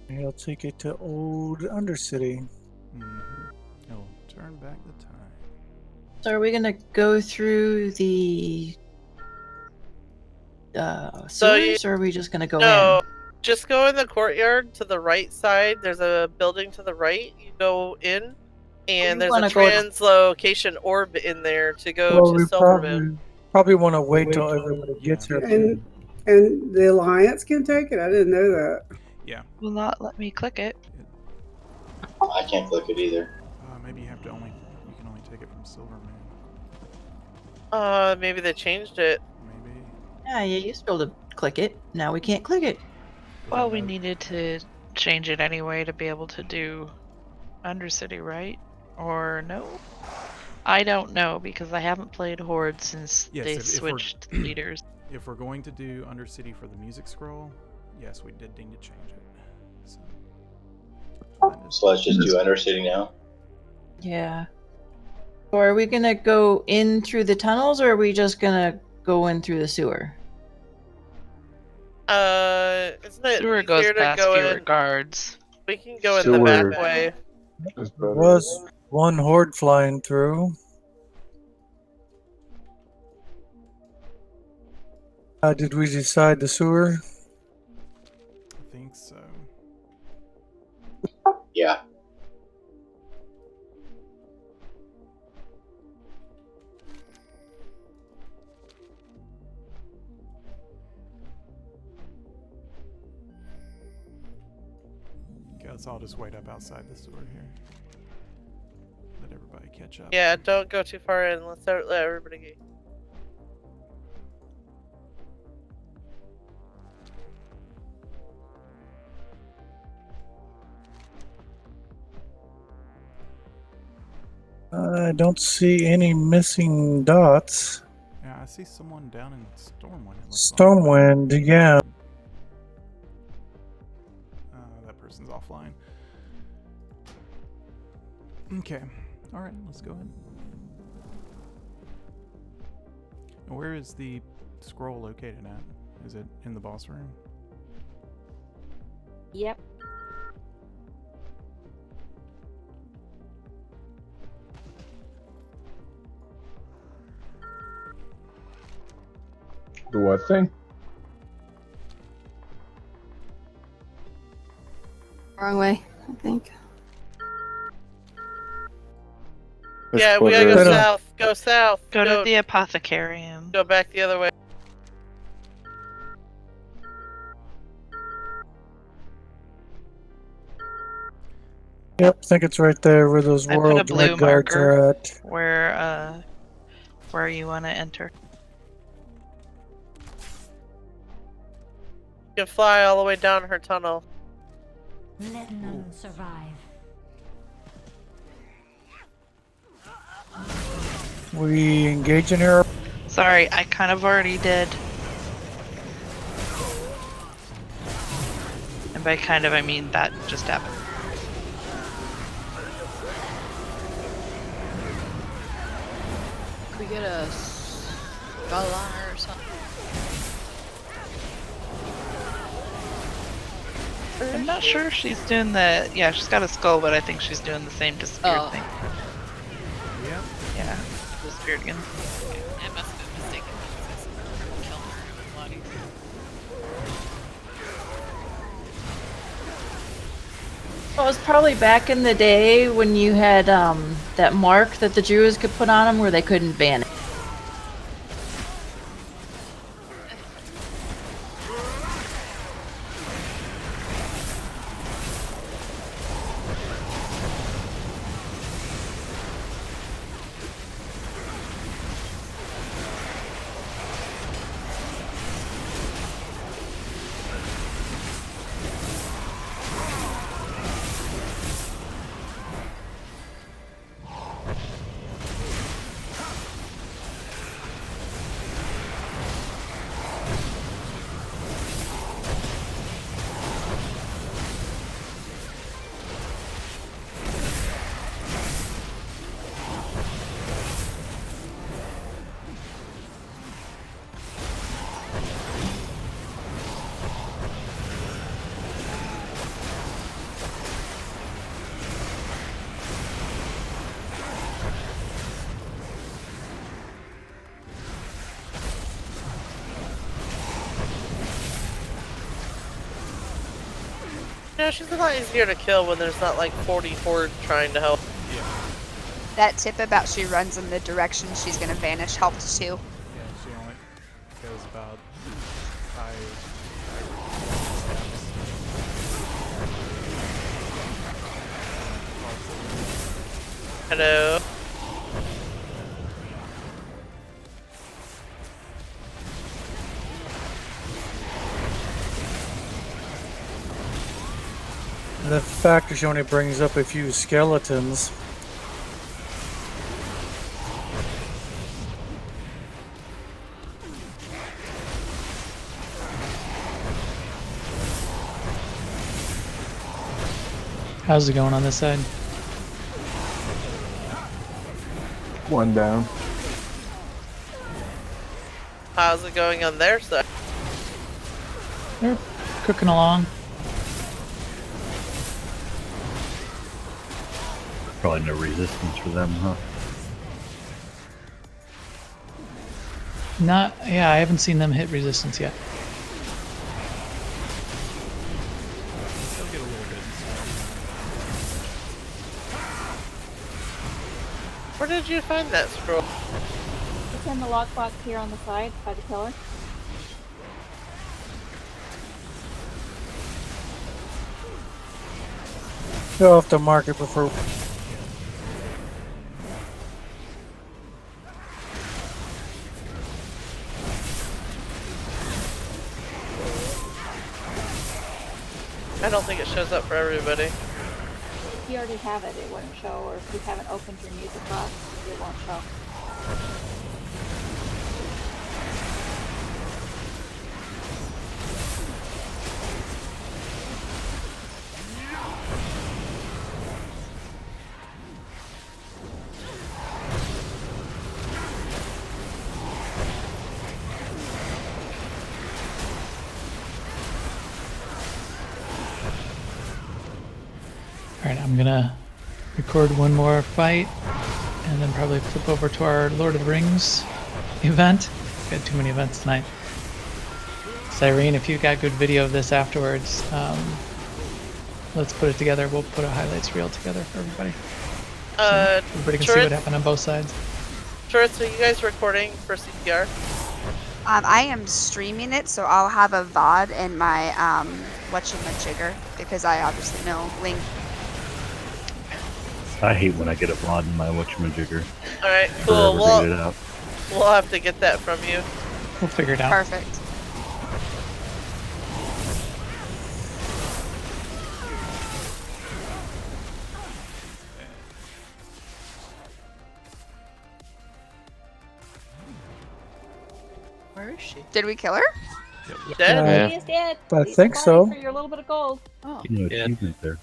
He'll take it to Old Undercity. He'll turn back the time. So are we gonna go through the sewers, or are we just gonna go in? Just go in the courtyard to the right side. There's a building to the right. You go in, and there's a translocation orb in there to go Well, to we Silvermoon. probably want to wait till everybody gets here. And the Alliance can take it? I didn't know that. Yeah. Will not let me click it. I can't click it either. Maybe you can only take it from Silvermoon. Maybe they changed it. Maybe. Yeah, you used to be able to click it. Now we can't click it. Well, we needed to change it anyway to be able to do Undercity, right? Or no? I don't know because I haven't played Horde since they switched leaders. If we're going to do Undercity for the music scroll, yes, we did need to change it. So let's just do Undercity now. Yeah. Or are we gonna go in through the tunnels, or are we just gonna go in through the sewer? Isn't it Sewer goes easier to past go you in? regards. We can go in the back way. There was one horde flying through. Did we decide the sewer? I think so. Yeah. Okay, let's all just wait up outside the sewer here. Let everybody catch up. Yeah, don't go too far in. Let's let everybody get. I don't see any missing dots. Yeah, I see someone down in Stormwind. It looks like. Stormwind, yeah. That person's offline. Okay. All right, let's go ahead. Where is the scroll located at? Is it in the boss room? Yep. Do what thing? Wrong way, I think. Yeah, we gotta go quarter is it? south. Go south. Go to the apothecarium. Go back the other way. Yep, I think it's right there where those I put a world blue red guards marker are at. where you want to enter. You can fly all the way down her tunnel. Let none survive. We engage in here. Sorry, I kind of already did. And by kind of, I mean that just happened. Could we get a skull on her or something? I'm not sure if she's doing the... Yeah, she's got a skull, but I think she's doing the same disappeared thing. Yep. Yeah, disappeared again. I must have been mistaken because I killed her. It was a lot easier. Well, it was probably back in the day when you had that mark that the Druids could put on them where they couldn't ban it. Yeah, she's a lot easier to kill when there's not like 40 hordes trying to help. That tip about she runs in the direction she's gonna vanish helps too. Yeah, she only goes about 5 steps. Hello. The fact that she only brings up a few skeletons. How's it going on this side? One down. How's it going on their side? They're cooking along. Probably no resistance for them, huh? Yeah, I haven't seen them hit resistance yet. They'll get a little bit. Where did you find that scroll? It's in the lockbox here on the side by the pillar. You'll have to mark it before. I don't think it shows up for everybody. you already have it, it wouldn't show, or if you haven't opened your music box, it won't show. Alright, I'm gonna record one more fight and then probably flip over to our Lord of the Rings event. We've got too many events tonight. Cyrene, if you've got good video of this afterwards, let's put it together. We'll put a highlights reel together for everybody. So everybody can see what happened on both sides. Sure, so you guys recording for CTR? I am streaming it, so I'll have a VOD in my whatchamajigger because I obviously know Link. I hate when I get a VOD in my whatchamajigger. Alright, cool. Figured it out. We'll have to get that from you. We'll figure it out. Perfect. Where is she? Did we kill her? Dead? She is dead. I Leave think the body so. For your little bit of gold. Oh. You know, achievement there.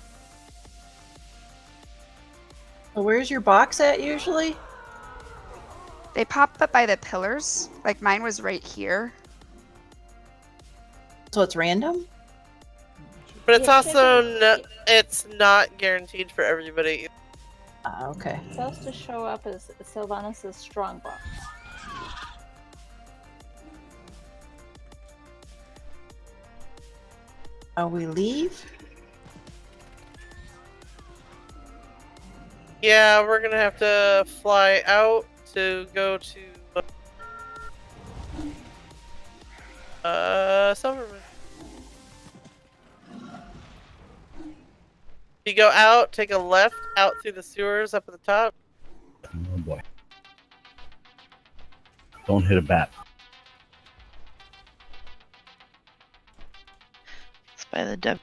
Well, where's your box at usually? They pop up by the pillars. Like mine was right here. So it's random? But it's It also should no, it's not guaranteed for everybody. Okay. It's supposed to show up as Sylvanas' strongbox. We leave? Yeah, we're gonna have to fly out to go to Silverman. You go out, take a left out through the sewers up at the top. Oh boy. Don't hit a bat. It's by the W.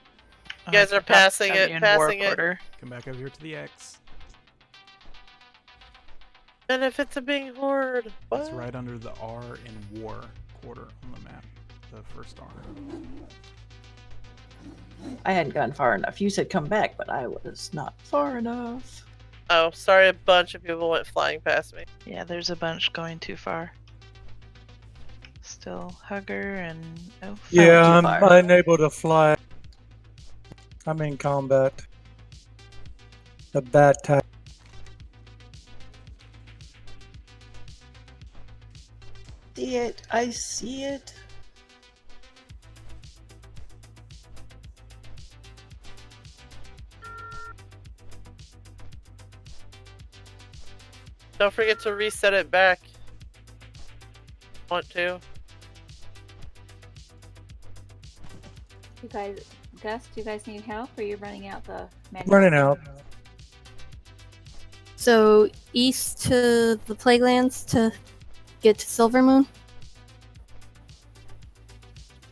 You guys are passing it, passing it. Come back over here to the X. Benefits of being horde. What? It's right under the R in War quarter on the map. The first R. I hadn't gone far enough. You said come back, but I was not far enough. Oh, sorry, a bunch of people went flying past me. Yeah, there's a bunch going too far. Still Hugger and Yeah, I'm unable to fly. I'm in combat. A bad time. See it. I see it. Don't forget to reset it back. Want to? You guys, Gus, do you guys need help, or are you running out the manual? Running out. So east to the Plaguelands to get to Silvermoon.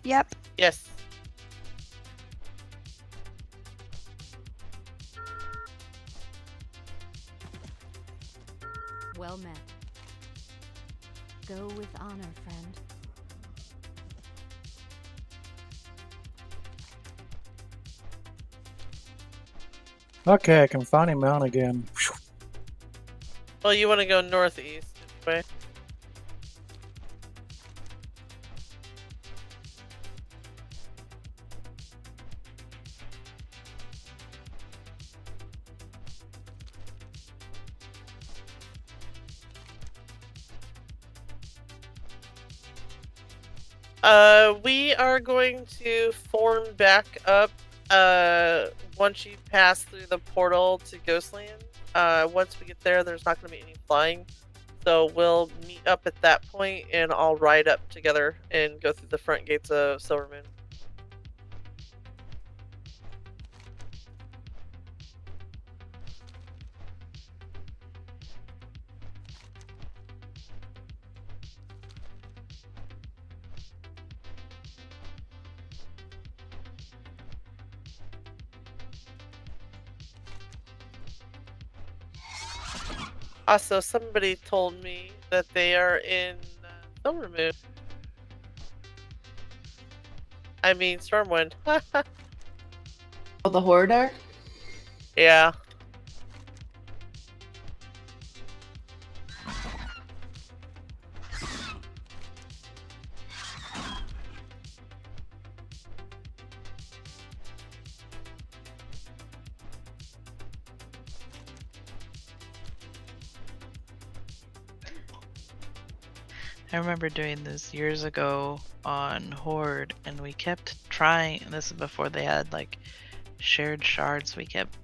Yep. Yes. Well met. Go with honor, friend. Okay, I can finally mount again. Well, you want to go northeast anyway. We are going to form back up once you pass through the portal to Ghostland. Once we get there, there's not going to be any flying. So we'll meet up at that point and I'll ride up together and go through the front gates of Silvermoon. Also, somebody told me that they are in Silvermoon. I mean, Stormwind. Oh, the Horde are? Yeah. I remember doing this years ago on Horde, and we kept trying, and this is before they had like shared shards, we kept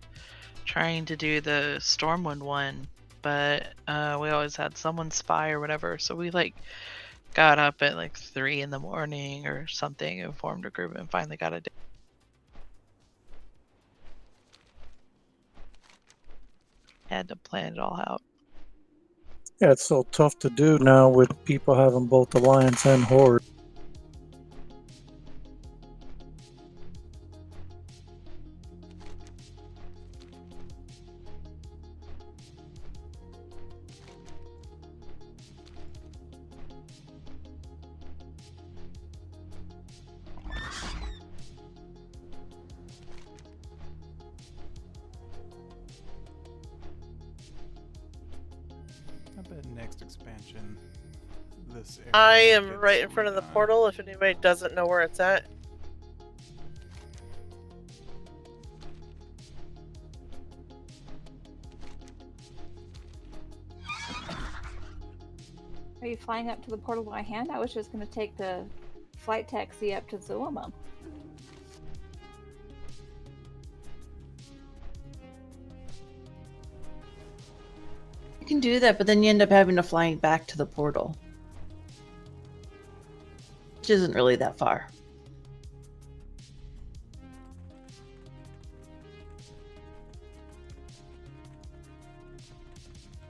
trying to do the Stormwind one, but we always had someone spy or whatever, so we like got up at like 3 in the morning or something and formed a group and finally got it done. Had to plan it all out. Yeah, it's so tough to do now with people having both Alliance and Horde. I bet next expansion, this area I am gets right in front of the redone. portal if anybody doesn't know where it's at. Are you flying up to the portal by hand? I was just going to take the flight taxi up to Zulima. You can do that, but then you end up having to fly back to the portal. Which isn't really that far.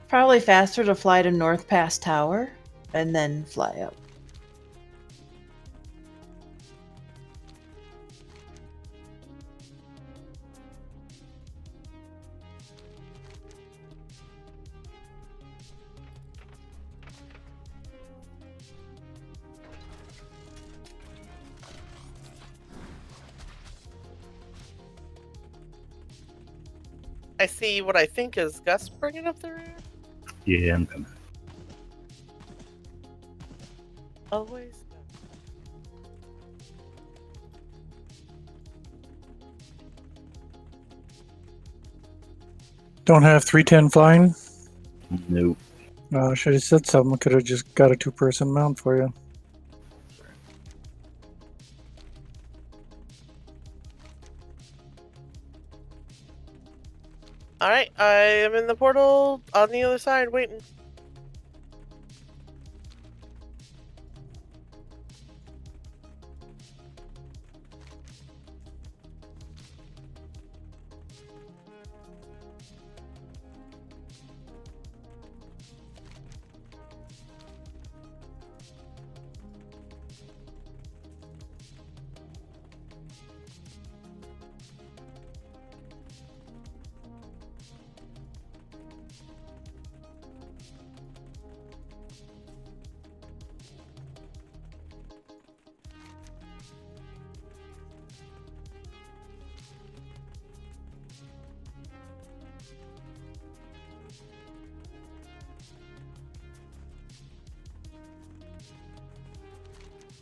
Probably faster to fly to North Pass Tower and then fly up. I see what I think is Gus bringing up the rear. Yeah, I'm coming. Always. Don't have 310 flying? Nope. I should have said something. Could have just got a 2-person mount for you. Alright, I am in the portal on the other side waiting.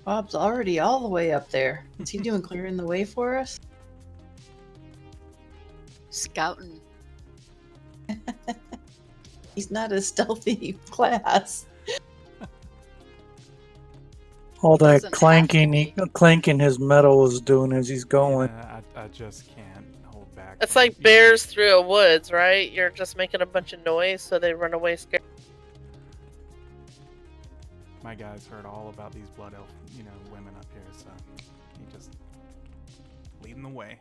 Bob's already all the way up there. What's he doing, clearing the way for us? Scouting. He's not a stealthy class. All that Doesn't clanking his metal is doing as he's going. I just can't hold back. It's like bears through a woods, right? You're just making a bunch of noise so they run away scared. My guys heard all about these blood elf, women up here, so he just leading the way.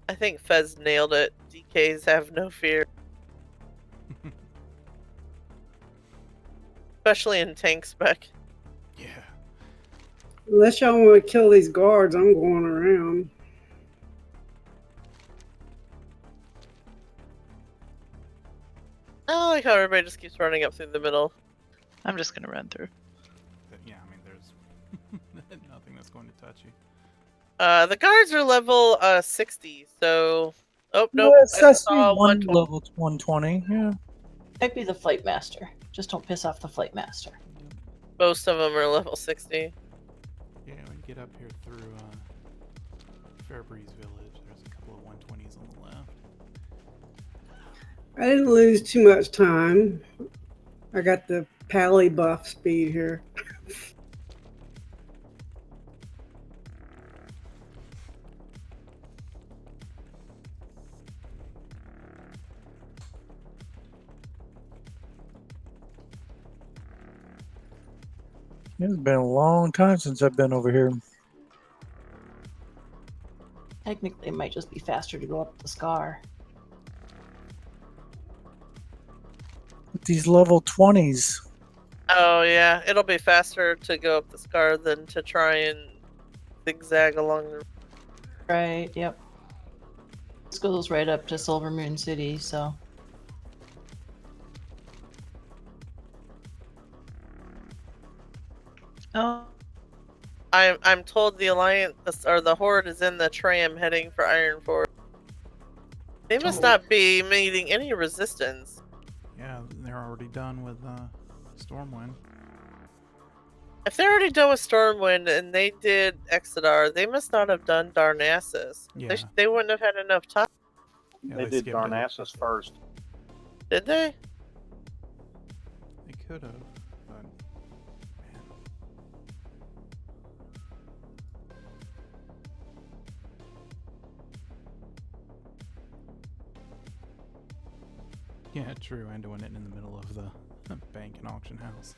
I think Fez nailed it. DKs have no fear. especially in tank spec. Yeah. Unless y'all want to kill these guards, I'm going around. I like how everybody just keeps running up through the middle. I'm just gonna run through. Yeah, I mean, there's nothing that's going to touch you. The guards are level 60, so oh nope, Yes, I see saw one 120. level 120. Yeah. Might be the flight master. Just don't piss off the flight master. Most of them are level 60. Yeah, when you get up here through Fairbreeze Village, there's a couple of 120s on the left. I didn't lose too much time. I got the pally buff speed here. It's been a long time since I've been over here. Technically, it might just be faster to go up the Scar. With these level 20s. Oh yeah, it'll be faster to go up the Scar than to try and zigzag along the. Right, yep. This goes right up to Silver Moon City, so. Oh. I'm told the Alliance or the Horde is in the tram heading for Ironforge. They must not be meeting any resistance. Yeah, they're already done with Stormwind. If they're already done with Stormwind and they did Exodar, they must not have done Darnassus. Yeah. They wouldn't have had enough time. Yeah, they did Darnassus first. Did they? They could have, but yeah, true. And doing it in the middle of the bank and auction house.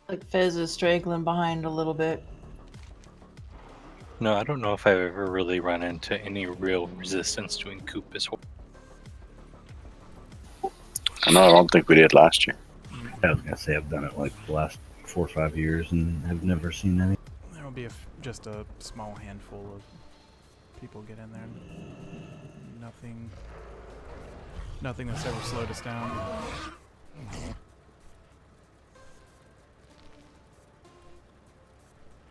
Like Fez is straggling behind a little bit. No, I don't know if I've ever really run into any real resistance doing Coop as well. No, I don't think we did last year. I was gonna say I've done it like the last 4 or 5 years and have never seen any. There will be just a small handful of people get in there. Nothing that's ever slowed us down.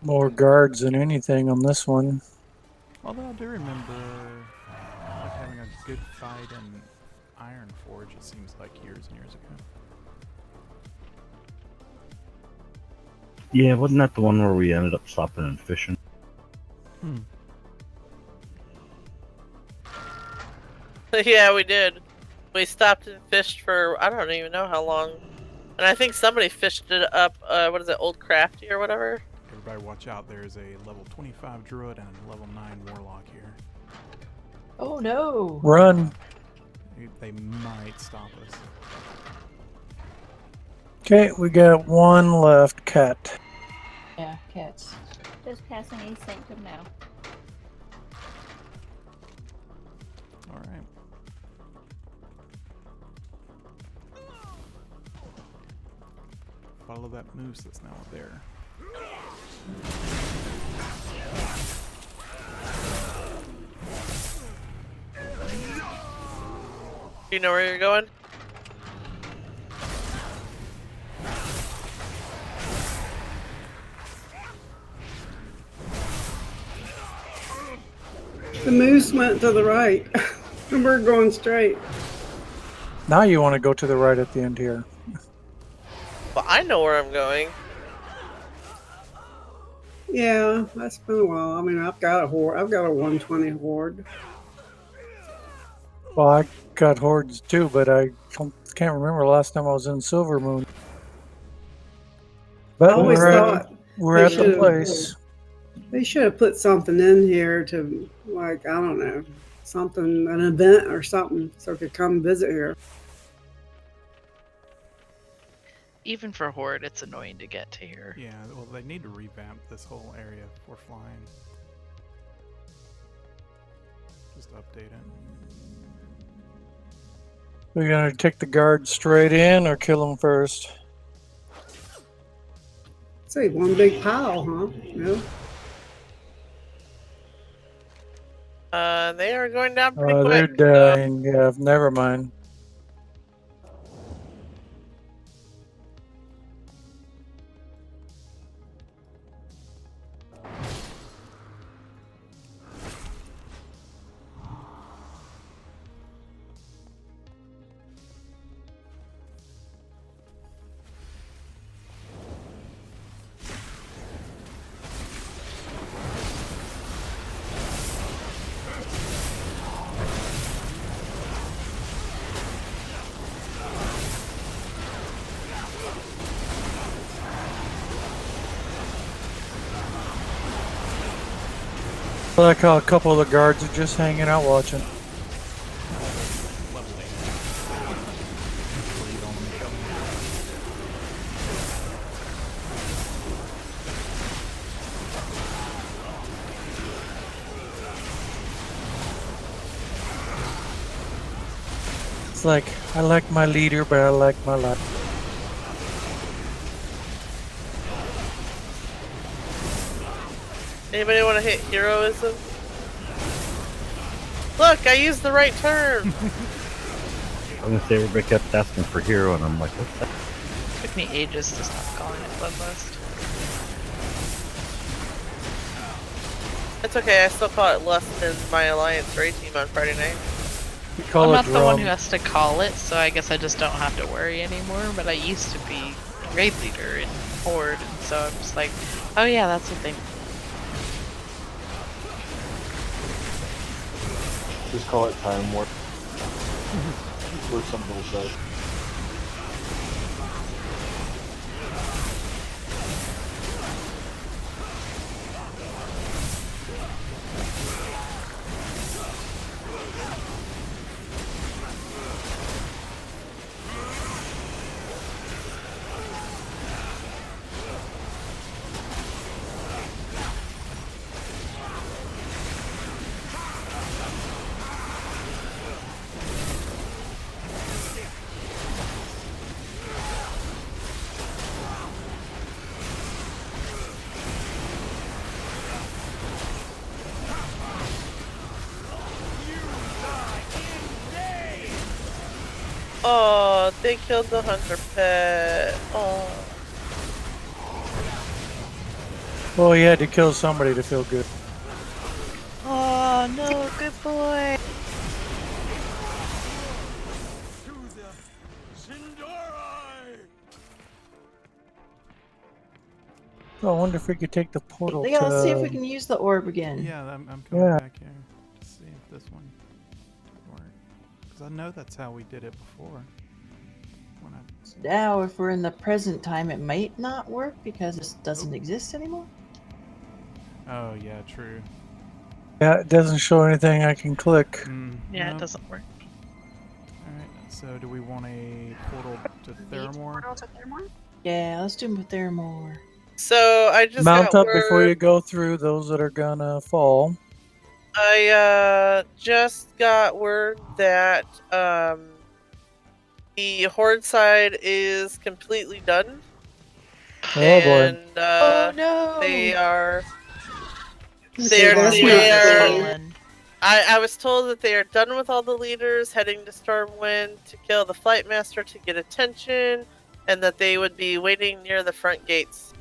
More guards than anything on this one. Although I do remember like having a good fight in Ironforge, it seems like years and years ago. Yeah, wasn't that the one where we ended up stopping and fishing? Yeah, we did. We stopped and fished for I don't even know how long. And I think somebody fished it up, what is it, Old Crafty or whatever? Everybody watch out, there's a level 25 Druid and a level 9 Warlock here. Oh no! Run! They might stop us. Okay, we got one left, Cat. Yeah, cats. Just passing East Sanctum now. Alright. Follow that moose that's now up there. Do you know where you're going? The moose went to the right. And we're going straight. Now you want to go to the right at the end here. Well, I know where I'm going. Yeah, that's been a while. I mean, I've got a horde. I've got a 120 horde. Well, I got hordes too, but I can't remember the last time I was in Silver Moon. But I always thought we're they at the should've- place. They should have put something in here to, like, I don't know, something, an event or something, so it could come visit here. Even for Horde, it's annoying to get to here. Yeah, well, they need to revamp this whole area for flying. Just update it. We're gonna take the guard straight in or kill them first? Say one big pile, huh? Yeah. They are going down pretty They're quick. dying. Yeah, never mind. I like how a couple of the guards are just hanging out watching. It's like, I like my leader, but I like my life. Anybody want to hit heroism? Look, I used the right term. I'm gonna say everybody kept asking for hero, and I'm like, what's that? Took me ages to stop calling it Bloodlust. It's okay, I still call it Lust in my Alliance raid team on Friday night. I'm not the one who has to call it, so I guess I just don't have to worry anymore, but I used to be raid leader in Horde, and so I'm just like, oh yeah, that's what they... Just call it time warp. Or some bullshit. Oh, they killed the hunter pet. Oh. Well, you had to kill somebody to feel good. Oh no, good boy! Oh, I wonder if we could take the portal Yeah, to... let's see if we can use the orb again. Yeah, I'm coming Yeah. back here to see if this one works. Because I know that's how we did it before. When I... Now, if we're in the present time, it might not work because it doesn't exist anymore. Oh, yeah, true. Yeah, it doesn't show anything I can click. Yeah, Nope. it doesn't work. Alright, so do we want a portal to Theramore? Yeah, let's do Theramore. So I just Mount got up before word. you go through those that are gonna fall. I just got word that the Horde side is completely done. Oh boy. And oh no! they are Stormwind. I was told that they are done with all the leaders, heading to Stormwind to kill the Flight Master to get attention, and that they would be waiting near the front gates.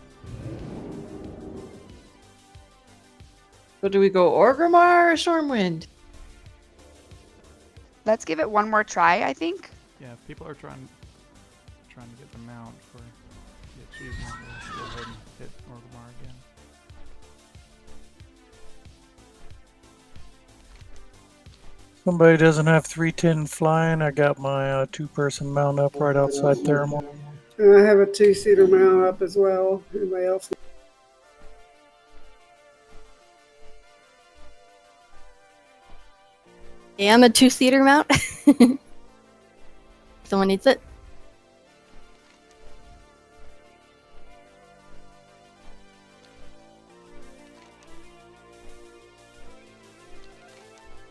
So do we go Orgrimmar or Stormwind? Let's give it one more try, I think. Yeah, if people are trying to get the mount for the achievement, we'll go ahead and hit Orgrimmar again. Somebody doesn't have 310 flying. I got my two-person mount up right outside Theramore. And I have a two-seater mount up as well. Anybody else? Yeah, I'm a 2-seater mount. Someone needs it.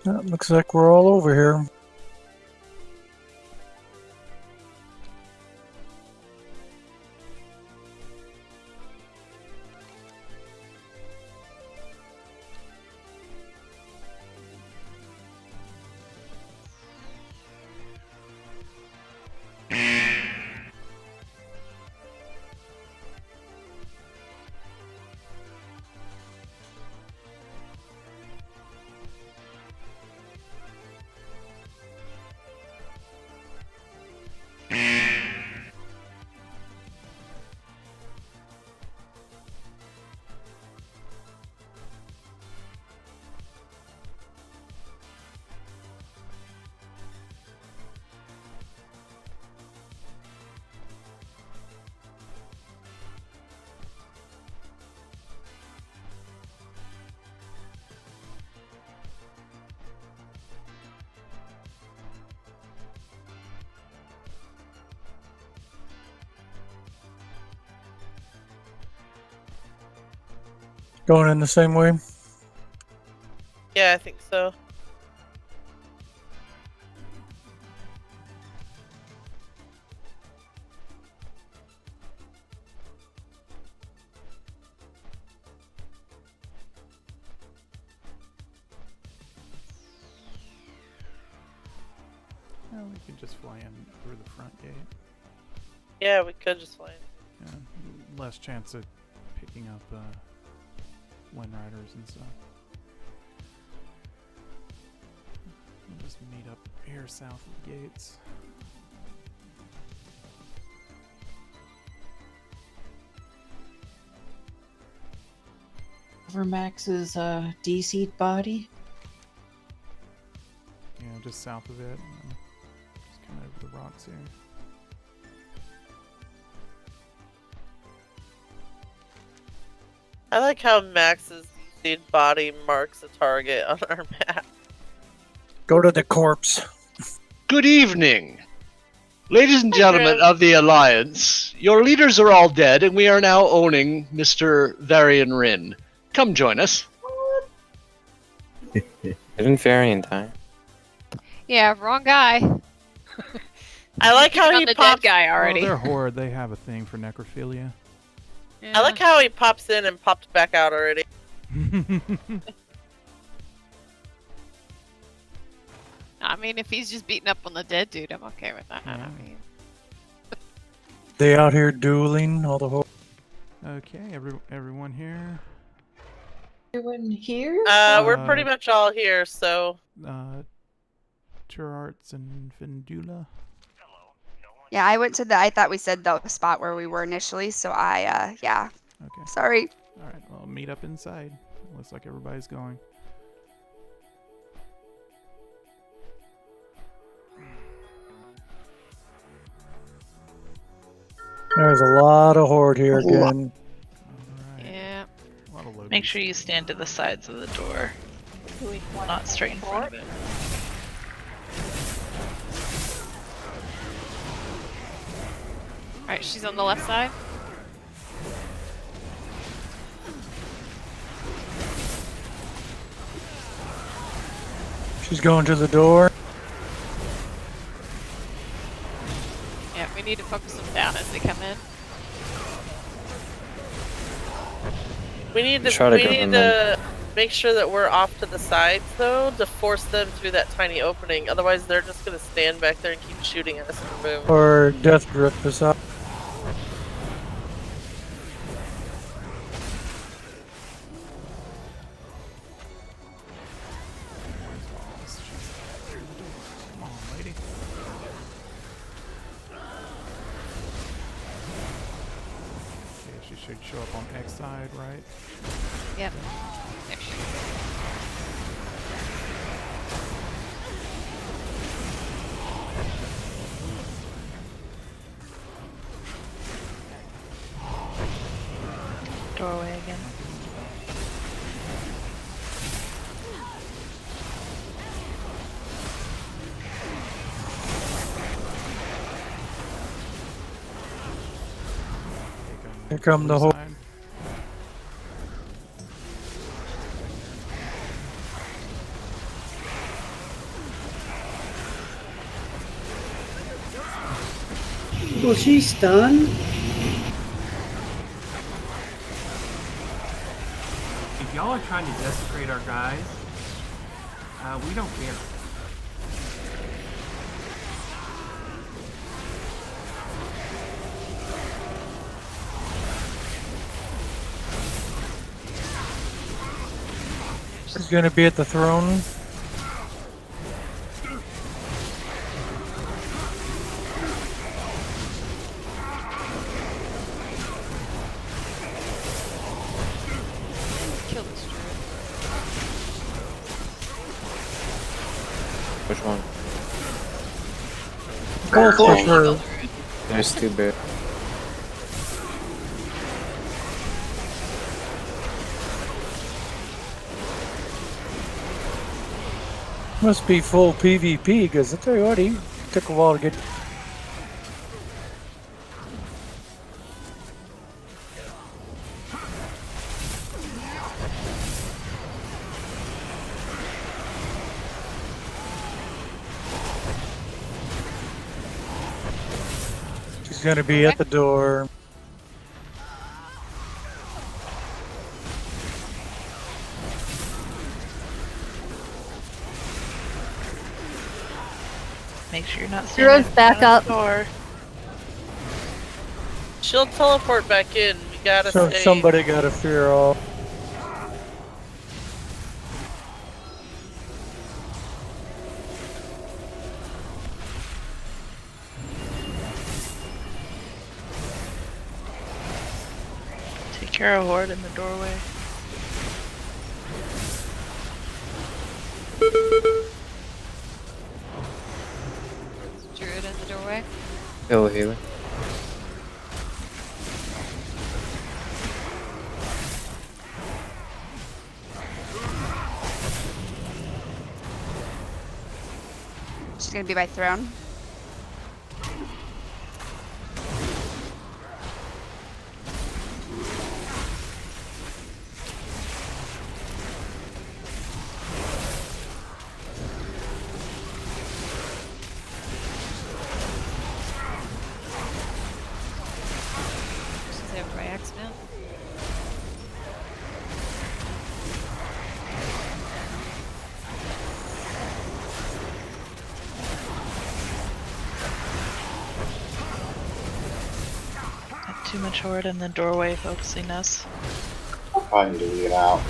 Looks like we're all over here. Going in the same way? Yeah, I think so. Well, we could just fly in through the front gate. Yeah, we could just fly in. Yeah, less chance of picking up Wind Riders and stuff. We'll just meet up here south of the gates. Over Max's D-seat body. Yeah, just south of it. And just come over the rocks here. I like how Max's seed body marks a target on our map. Go to the corpse. Good evening. Ladies and gentlemen of the Alliance, your leaders are all dead and we are now owning Mr. Varian Rin. Come join us. Isn't Varian time? Yeah, wrong guy. I like how he the pops. dead guy already. Well, they're Horde. They have a thing for necrophilia. I like how he pops in and popped back out already. I mean, if he's just beating up on the dead dude, I'm okay with that. Yeah. I mean, They out here dueling all the whole. Okay, everyone here. Everyone here? We're pretty much all here, so. Turarts and Findula. Yeah, I went to I thought we said the spot where we were initially, so yeah. Okay. Sorry. Alright, well, meet up inside. Looks like everybody's going. There's a lot of horde here again. yeah. Make sure you stand to the sides of the door, not straight in front of it. Alright, she's on the left side. She's going to the door. Yeah, we need to focus them down as they come in. We need Try to to make sure that we're off to the sides, though, to force them through that tiny opening. Otherwise, they're just going to stand back there and keep shooting at us in the room. Or death grip us up. Come on, lady. Okay, she should show up on X side, right? Yep. There she is. Doorway again. Here come the whole. Side. Was she stunned? If y'all are trying to desecrate our guys, we don't care. He's gonna be at the throne. Kill this druid. Which one? Both for sure. There's two bears. Must be full PvP, because I tell you what, he took a while to get. She's gonna be at the door. Make sure you're not Druid's standing back up. door. She'll teleport back in. We gotta So stay. somebody got a fear off. Take care of Horde in the doorway. Druid in the doorway. Kill the healer. She's gonna be by throne. She's there by accident. Got too much Horde in the doorway focusing us. I need to get out.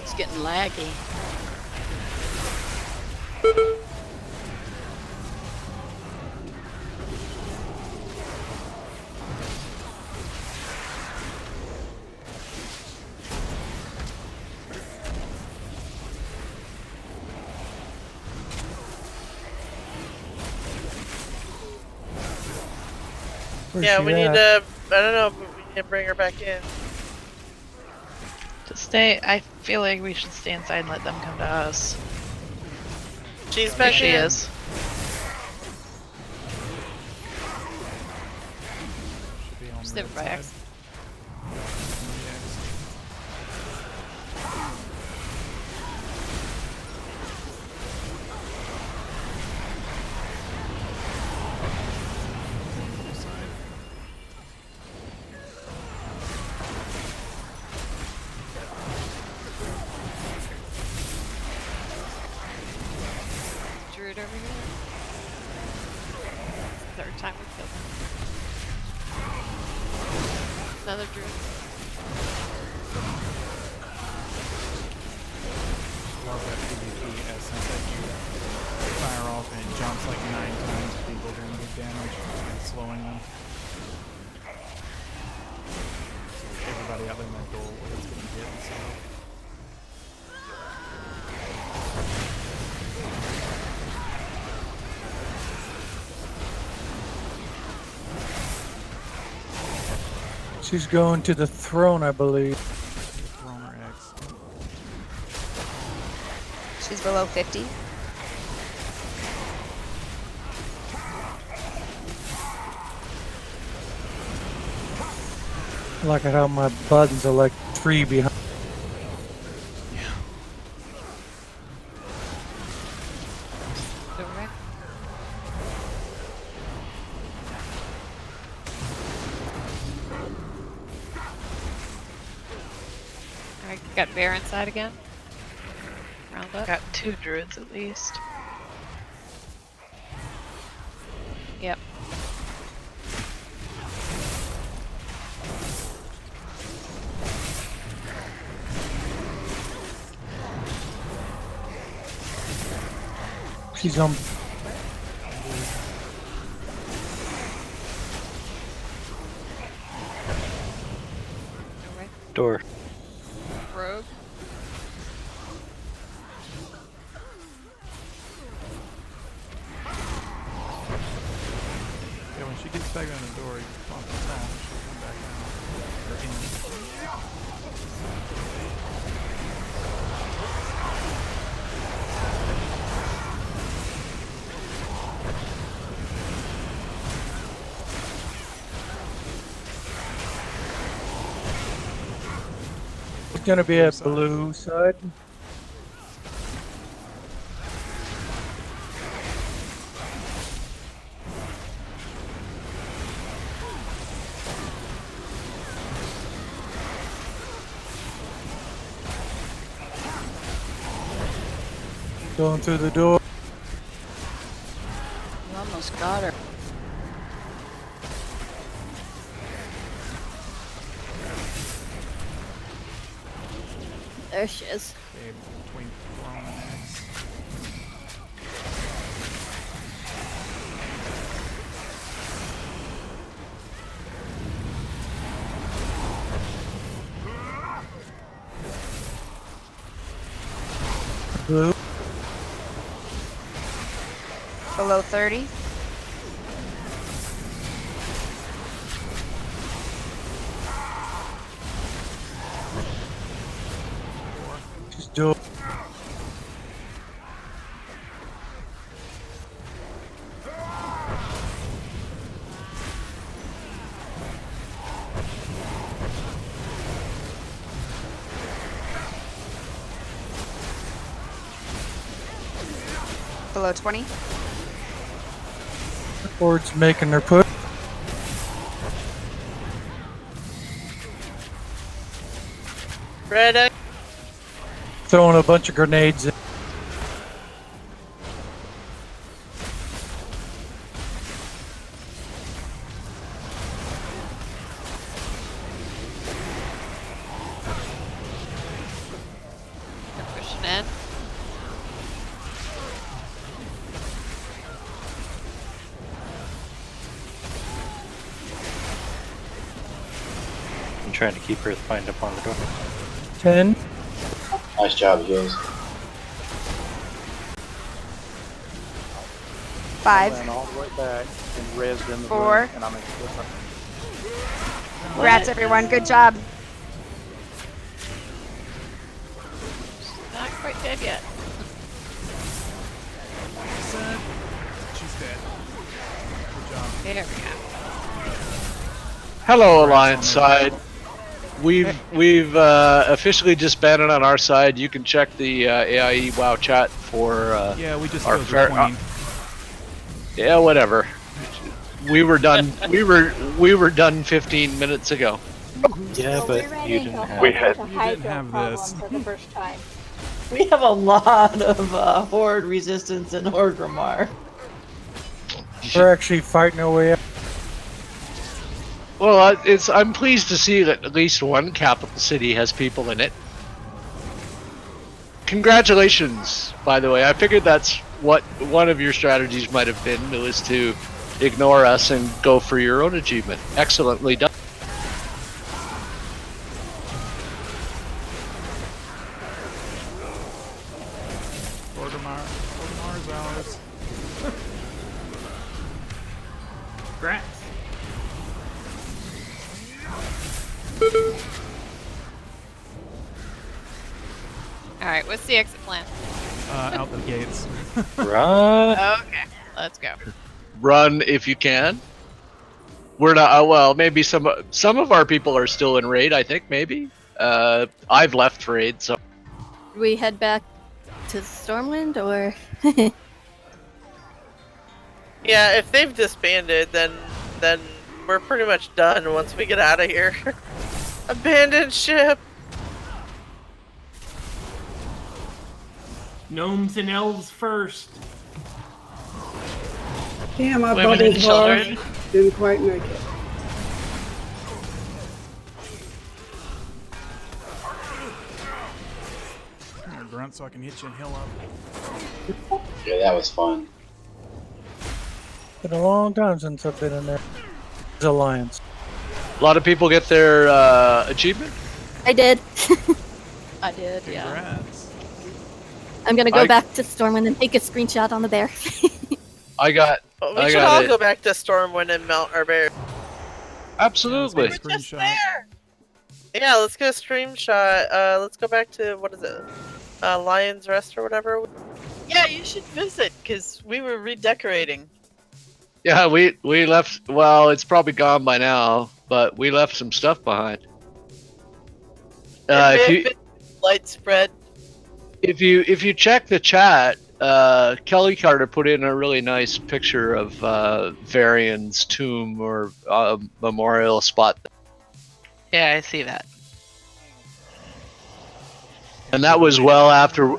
It's getting laggy. Where's Yeah, she we need at? to. I don't know, but we need to bring her back in. To stay, I feel like we should stay inside and let them come to us. She's There back she in. is. Should be on She's the there red by side. accident. Druid over here. Third time we've killed him. Another druid. Love that PvP essence that you fire off and it jumps like 9 times to people doing big damage and slowing them. So everybody out there might go what it's gonna get and stuff. She's going to the throne, I believe. Throne or X. She's below 50. Like how my buttons are like 3 behind. Okay. Alright, got bear inside again. Round up. Got 2 druids at least. Yep. She's on. Door. Rogue. Yeah, when she gets back on the door, you bump the song, she'll come back out. Or in. It's gonna be a blue side. Going through the door. You almost got her. There she is. Okay, between throne and axe. Blue. Below 30. Just do it. Below 20. Board's making their push. Ready? Throwing a bunch of grenades in. They're pushing in. I'm trying to keep Earthbind up on the door. 10. Nice job, Jules. 5. Ran all the way back and rezzed in the 4. room, and I'm in different. Congrats, everyone. Good job. Not quite dead yet. She's dead. Good job. There we go. Hello, Alliance side. We've officially disbanded on our side. You can check the AIE WoW chat for Yeah, we just our go fair. between. Yeah, whatever. We were done. we were done 15 minutes ago. Yeah, Well, but we ran you into didn't a have. whole bunch of hydro problems for the first time. We have a lot of horde resistance in Orgrimmar. We're actually fighting our way out. Well, I'm pleased to see that at least one capital city has people in it. Congratulations, by the way. I figured that's what one of your strategies might have been, was to ignore us and go for your own achievement. Excellently done. Orgrimmar's ours. Grats. Alright, what's the exit plan? Out the gates. Run. Okay, let's go. Run if you can. We're not. Well, maybe some of our people are still in raid. I think maybe. I've left raid, so. Do we head back to Stormwind or? Yeah, if they've disbanded, then we're pretty much done once we get out of here. Abandoned ship. Gnomes and elves first. Damn, I Women and bubbled hard. children. Didn't quite make it. I'm gonna grunt so I can hit you and heal up. Yeah, that was fun. Been a long time since I've been in there. Alliance. A lot of people get their achievement. I did. I did, yeah. Congrats. I'm gonna go back to Stormwind and take a screenshot on the bear. I got. We I should got all it. go back to Stormwind and mount our bear. Absolutely. Screenshot. Yeah, let's get a screenshot. Let's go back to, what is it? Lion's Rest or whatever. Yeah, you should visit, because we were redecorating. Yeah, we left. Well, it's probably gone by now, but we left some stuff behind. Light spread. If you check the chat, Kelly Carter put in a really nice picture of Varian's tomb or memorial spot. Yeah, I see that. And that was well after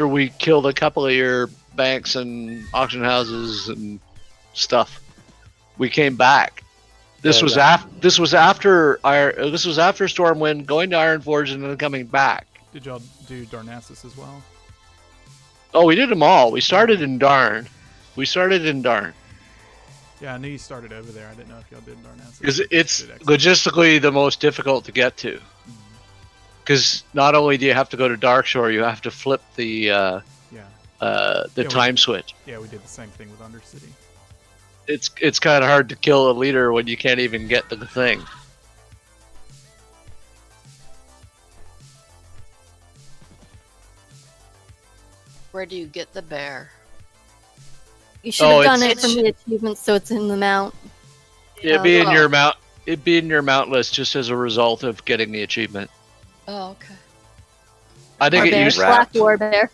we killed a couple of your banks and auction houses and stuff. We came back. This was after Stormwind, going to Ironforge and then coming back. Did y'all do Darnassus as well? Oh, we did them all. We started in Darn. Yeah, I knew you started over there. I didn't know if y'all did Darnassus. Because it's logistically the most difficult to get to. Because not only do you have to go to Darkshore, you have to flip the time switch. Yeah, we did the same thing with Undercity. It's kind of hard to kill a leader when you can't even get to the thing. Where do you get the bear? You should have done it from the achievements, so it's in the mount. It'd be in your mount. It'd be in your mount list just as a result of getting the achievement. Oh, okay. I think it used Black War Bear.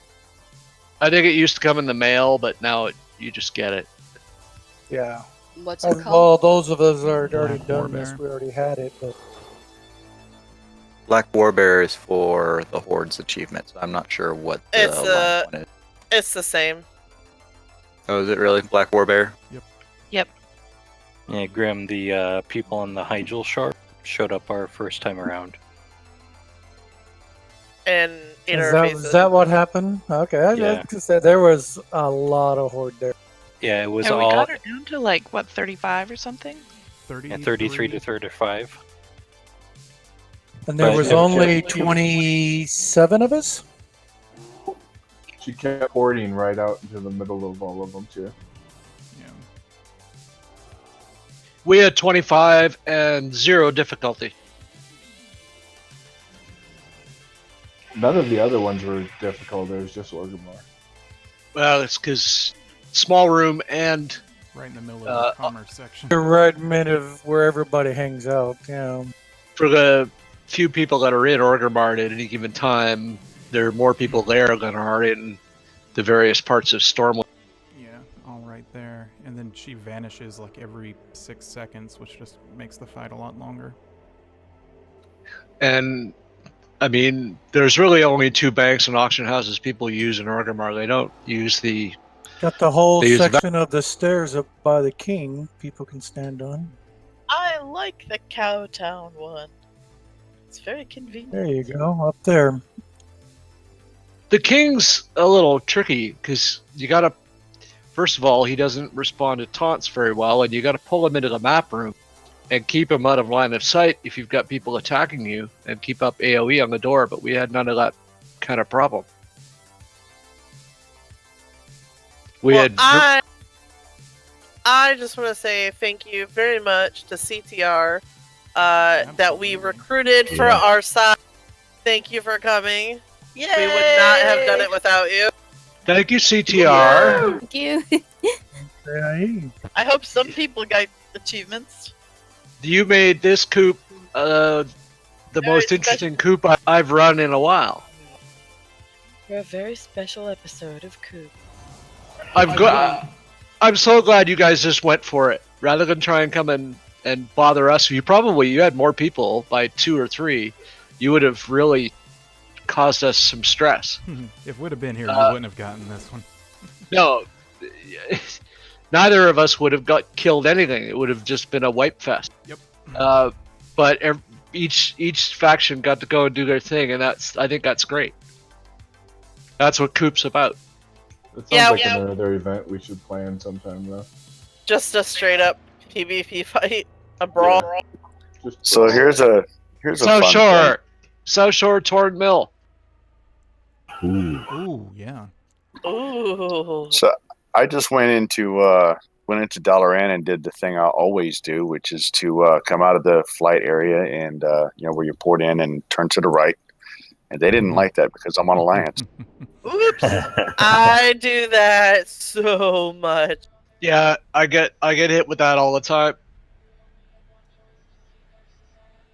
I think it used to come in the mail, but now you just get it. Yeah. What's it called? Well, those of us that are already done this, we already had it, but Black Warbear is for the Hordes achievement, so I'm not sure what the line one is. It's the same. Oh, is it really Black Warbear? Yep. Yeah, Grim, the people on the Hyjal Sharp showed up our first time around. And is that what happened? Okay, I Yeah. just said there was a lot of horde there. Yeah, it was And we all got her down to like, what, 35 or something? 33 to 35. And there But was it only just- 27 of us? She kept hoarding right out into the middle of all of them, too. We had 25 and 0 difficulty. None of the other ones were difficult. It was just Orgrimmar. Well, it's because small room and right in the middle of the commerce section. You're right in the middle of where everybody hangs out, yeah. For the few people that are in Orgrimmar at any given time, there are more people there than are in the various parts of Stormwind. Yeah, all right there. And then she vanishes like every 6 seconds, which just makes the fight a lot longer. And I mean, there's really only 2 banks and auction houses people use in Orgrimmar. They don't use the. Got the whole they use the- section of the stairs up by the king people can stand on. I like the Cowtown one. It's very convenient. There you go, up there. The king's a little tricky because you gotta. First of all, he doesn't respond to taunts very well, and you gotta pull him into the map room and keep him out of line of sight if you've got people attacking you, and keep up AoE on the door. But we had none of that kind of problem. I just want to say thank you very much to CTR that we recruited for our side. Thank you for coming. Yay! We would not have done it without you. Thank you, CTR. Thank you. I hope some people got achievements. You made this coop the most interesting coop I've run in a while. For a very special episode of Coop. I'm so glad you guys just went for it rather than try and come and bother us. You had more people by 2 or 3. You would have really caused us some stress. If we'd have been here, you wouldn't have gotten this one. No, neither of us would have got killed anything. It would have just been a wipe fest. Yep. But each faction got to go and do their thing, and I think that's great. That's what Coop's about. It sounds like another event we should plan sometime, though. Just a straight up PvP fight, a brawl. So here's a South fun Shore, thing. South Shore Torn Mill. Ooh, yeah. Ooh. So I just went into Dalaran and did the thing I always do, which is to come out of the flight area and where you port in and turn to the right. And they didn't like that because I'm on Alliance. Oops. I do that so much. Yeah, I get hit with that all the time.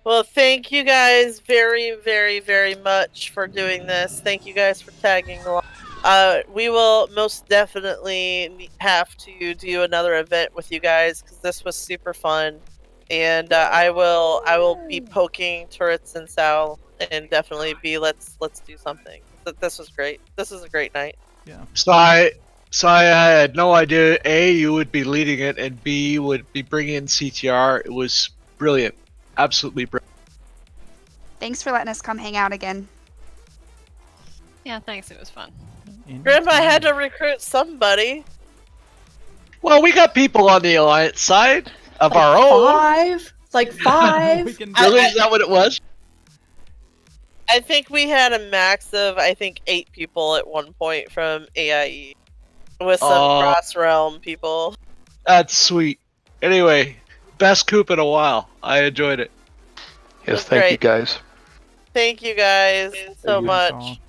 Well, thank you guys very, very, very much for doing this. Thank you guys for tagging along. We will most definitely have to do another event with you guys because this was super fun, and I will be poking turrets and Sal, and definitely be let's do something. This was great. This was a great night. Yeah. So I had no idea A, you would be leading it, and B, you would be bringing in CTR. It was brilliant. Absolutely brilliant. Thanks for letting us come hang out again. Yeah, thanks. It was fun. Grandma had to recruit somebody. Well, we got people on the Alliance side of our own. 5? Like 5? Really? Is that what it was? I think we had a max of 8 people at one point from AIE with some cross realm people. That's sweet. Anyway, best coop in a while. I enjoyed it. Yes, thank you guys. Thank you guys so much.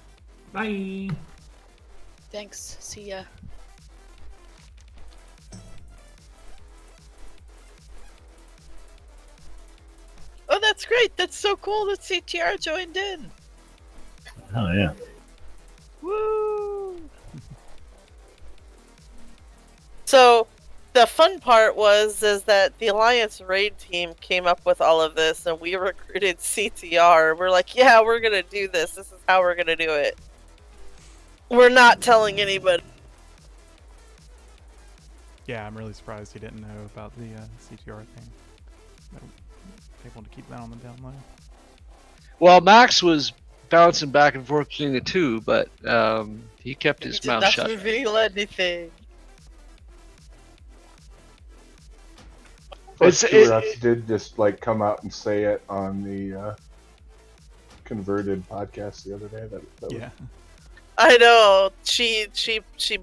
Bye. Thanks. See ya. Oh, that's great. That's so cool that CTR joined in. Oh, yeah. Woo! So, the fun part is that the Alliance raid team came up with all of this, and we recruited CTR. We're like, yeah, we're gonna do this. This is how we're gonna do it. We're not telling anybody. Yeah, I'm really surprised he didn't know about the CTR thing. Able to keep that on the down low. Well, Max was bouncing back and forth between the two, but he kept his mouth Not shut. reveal anything. Rex did just come out and say it on the Converted podcast the other day. That yeah. I know. She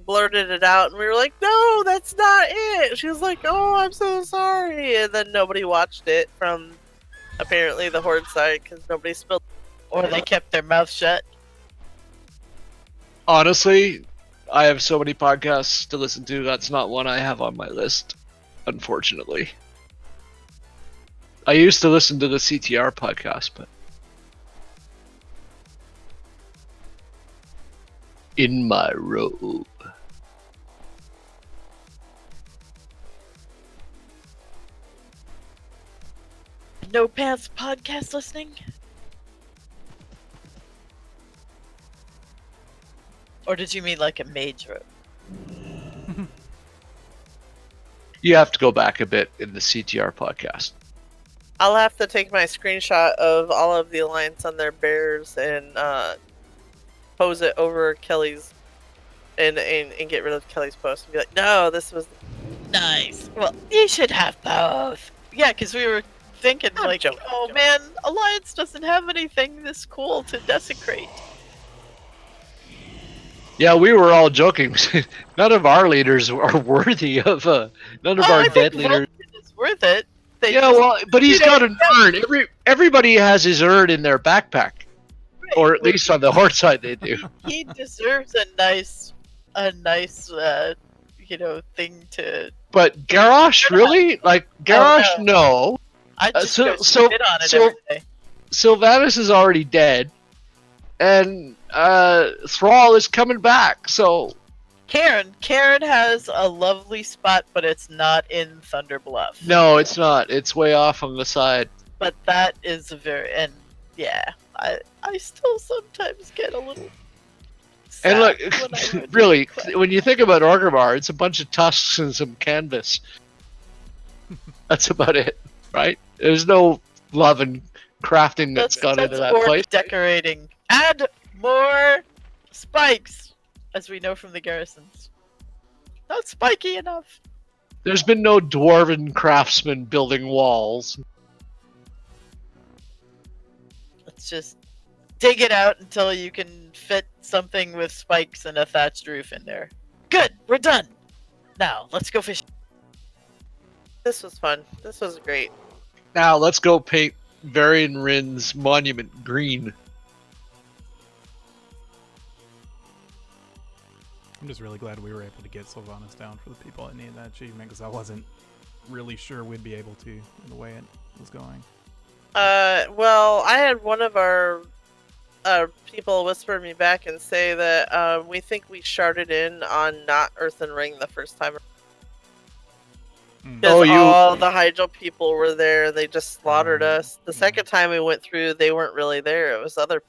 blurted it out, and we were like, "No, that's not it." She was like, "Oh, I'm so sorry," and then nobody watched it from apparently the Horde side because nobody spilled, or they kept their mouth shut. Honestly, I have so many podcasts to listen to. That's not one I have on my list, unfortunately. I used to listen to the CTR podcast, but in my robe. No pants podcast listening? Or did you mean like a mage robe? You have to go back a bit in the CTR podcast. I'll have to take my screenshot of all of the Alliance on their bears and pose it over Kelly's and get rid of Kelly's post and be like, no, this was nice. Well, you should have both. Yeah, because we were thinking oh man, Alliance doesn't have anything this cool to desecrate. Yeah, we were all joking. None of our leaders are worthy of none of our dead leaders. It's worth it. But he's got an urn. Everybody has his urn in their backpack, or at least on the Horde side they do. He deserves a nice thing to. But Garrosh, really? Like Garrosh, no. I just go spit on it every day. Sylvanas is already dead, and Thrall is coming back. So Karen has a lovely spot, but it's not in Thunder Bluff. no, it's not. It's way off on the side. But that is I still sometimes get a little. And look, when I would really, when you think about Orgrimmar, it's a bunch of tusks and some canvas. That's about it, right? There's no love and crafting that's gone into that orc place. decorating. Add more spikes, as we know from the garrisons. Not spiky enough. There's been no dwarven craftsmen building walls. Let's just dig it out until you can fit something with spikes and a thatched roof in there. Good, we're done. Now, let's go fishing. This was fun. This was great. Now let's go paint Varian Rin's monument green. I'm just really glad we were able to get Sylvanas down for the people that needed that achievement, because I wasn't really sure we'd be able to in the way it was going. Well, I had one of our people whisper me back and say that we think we sharded in on not Earthen Ring the first time. Because all the Hydro people were there. They just slaughtered us. The second time we went through, they weren't really there. It was other.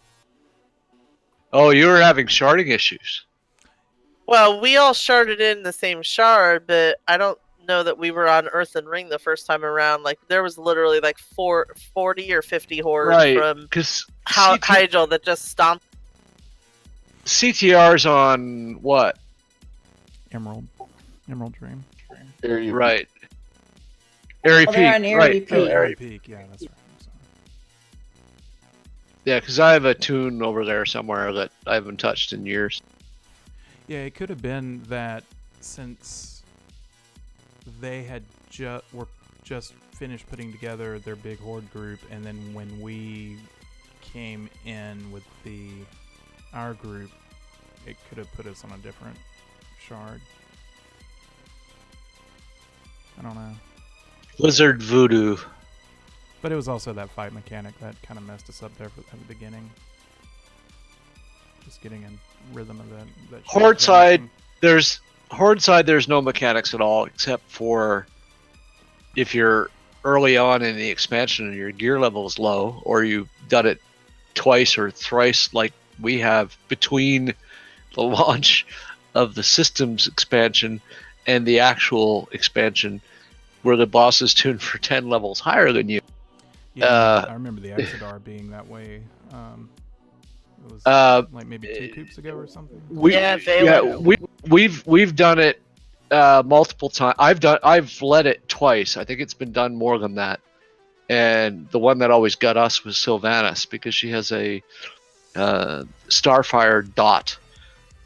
Oh, you were having sharding issues. Well, we all sharded in the same shard, but I don't know that we were on Earthen Ring the first time around. Like, there was literally like 40 or 50 hordes from Hydro that just stomped. CTR's on what? Emerald Dream. Right. Airy Peak. They're on Airy right. Peak. Airy Peak, yeah, that's right. Yeah, because I have a tune over there somewhere that I haven't touched in years. Yeah, it could have been that since they had were just finished putting together their big horde group, and then when we came in with our group, it could have put us on a different shard. I don't know. Blizzard Voodoo. But it was also that fight mechanic that kind of messed us up there at the beginning. Just getting in rhythm of that Horde side, there's no mechanics at all, except for if you're early on in the expansion and your gear level is low, or you've done it twice or thrice like we have between the launch of the systems expansion and the actual expansion, where the boss is tuned for 10 levels higher than you. Yeah, I remember the Exodar being that way. It was like maybe 2 coops ago or something. We've done it multiple times. I've led it twice. I think it's been done more than that. And the one that always got us was Sylvanas, because she has a Starfire dot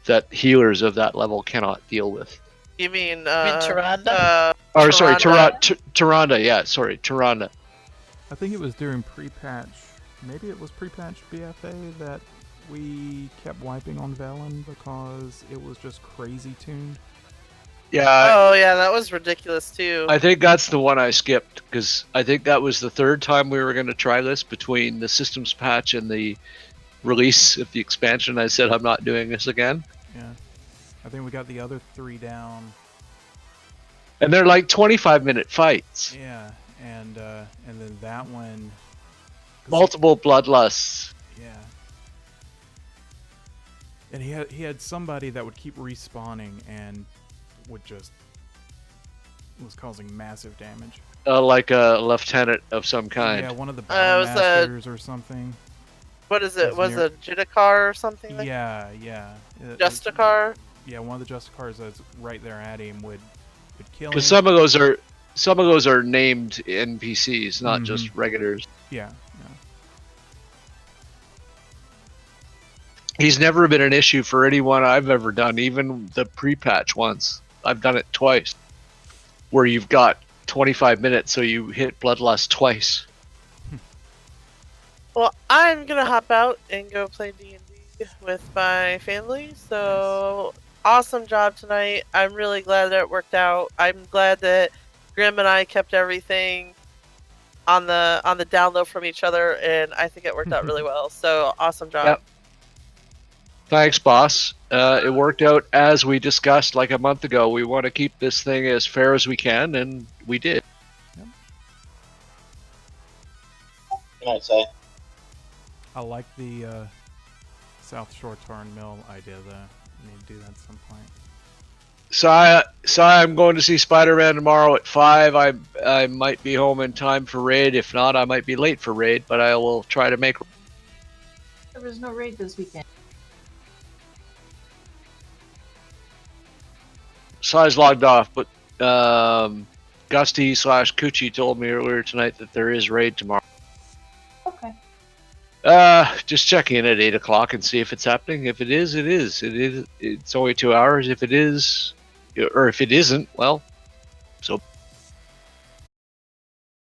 that healers of that level cannot deal with. You mean Tyrande? Sorry, Tyrande. Yeah, sorry, Tyrande. I think it was during pre-patch. Maybe it was pre-patch BFA that we kept wiping on Velen because it was just crazy tuned. Yeah. Oh yeah, that was ridiculous too. I think that's the one I skipped, because I think that was the third time we were going to try this between the systems patch and the release of the expansion. I said I'm not doing this again. Yeah. I think we got the other 3 down. And they're like 25-minute fights. Yeah, and then that one. Multiple bloodlusts. Yeah. And he had somebody that would keep respawning and was causing massive damage. Like a lieutenant of some kind. Yeah, one of the Masters or something. What is it? Was it Judicar or something? Like yeah. Justicar? Yeah, one of the Justicars that's right there at him would kill him. Because some of those are named NPCs, not just regulars. Yeah. He's never been an issue for anyone I've ever done, even the pre-patch once. I've done it twice, where you've got 25 minutes, so you hit Bloodlust twice. Well, I'm gonna hop out and go play D&D with my family, so awesome job tonight. I'm really glad that it worked out. I'm glad that Grim and I kept everything on the down low from each other, and I think it worked out really well. So awesome job. Yep. Thanks, boss. It worked out as we discussed like a month ago. We want to keep this thing as fair as we can, and we did. Good night, Si. I like the South Shore Tarn Mill idea, though. We need to do that at some point. So I'm going to see Spider-Man tomorrow at 5. I might be home in time for raid. If not, I might be late for raid, but I will try to make. There was no raid this weekend. Size logged off, but Gusty/Coochie told me earlier tonight that there is raid tomorrow. Okay. Just check in at 8 o'clock and see if it's happening. If it is, it is. It's only 2 hours. If it is, or if it isn't, well, so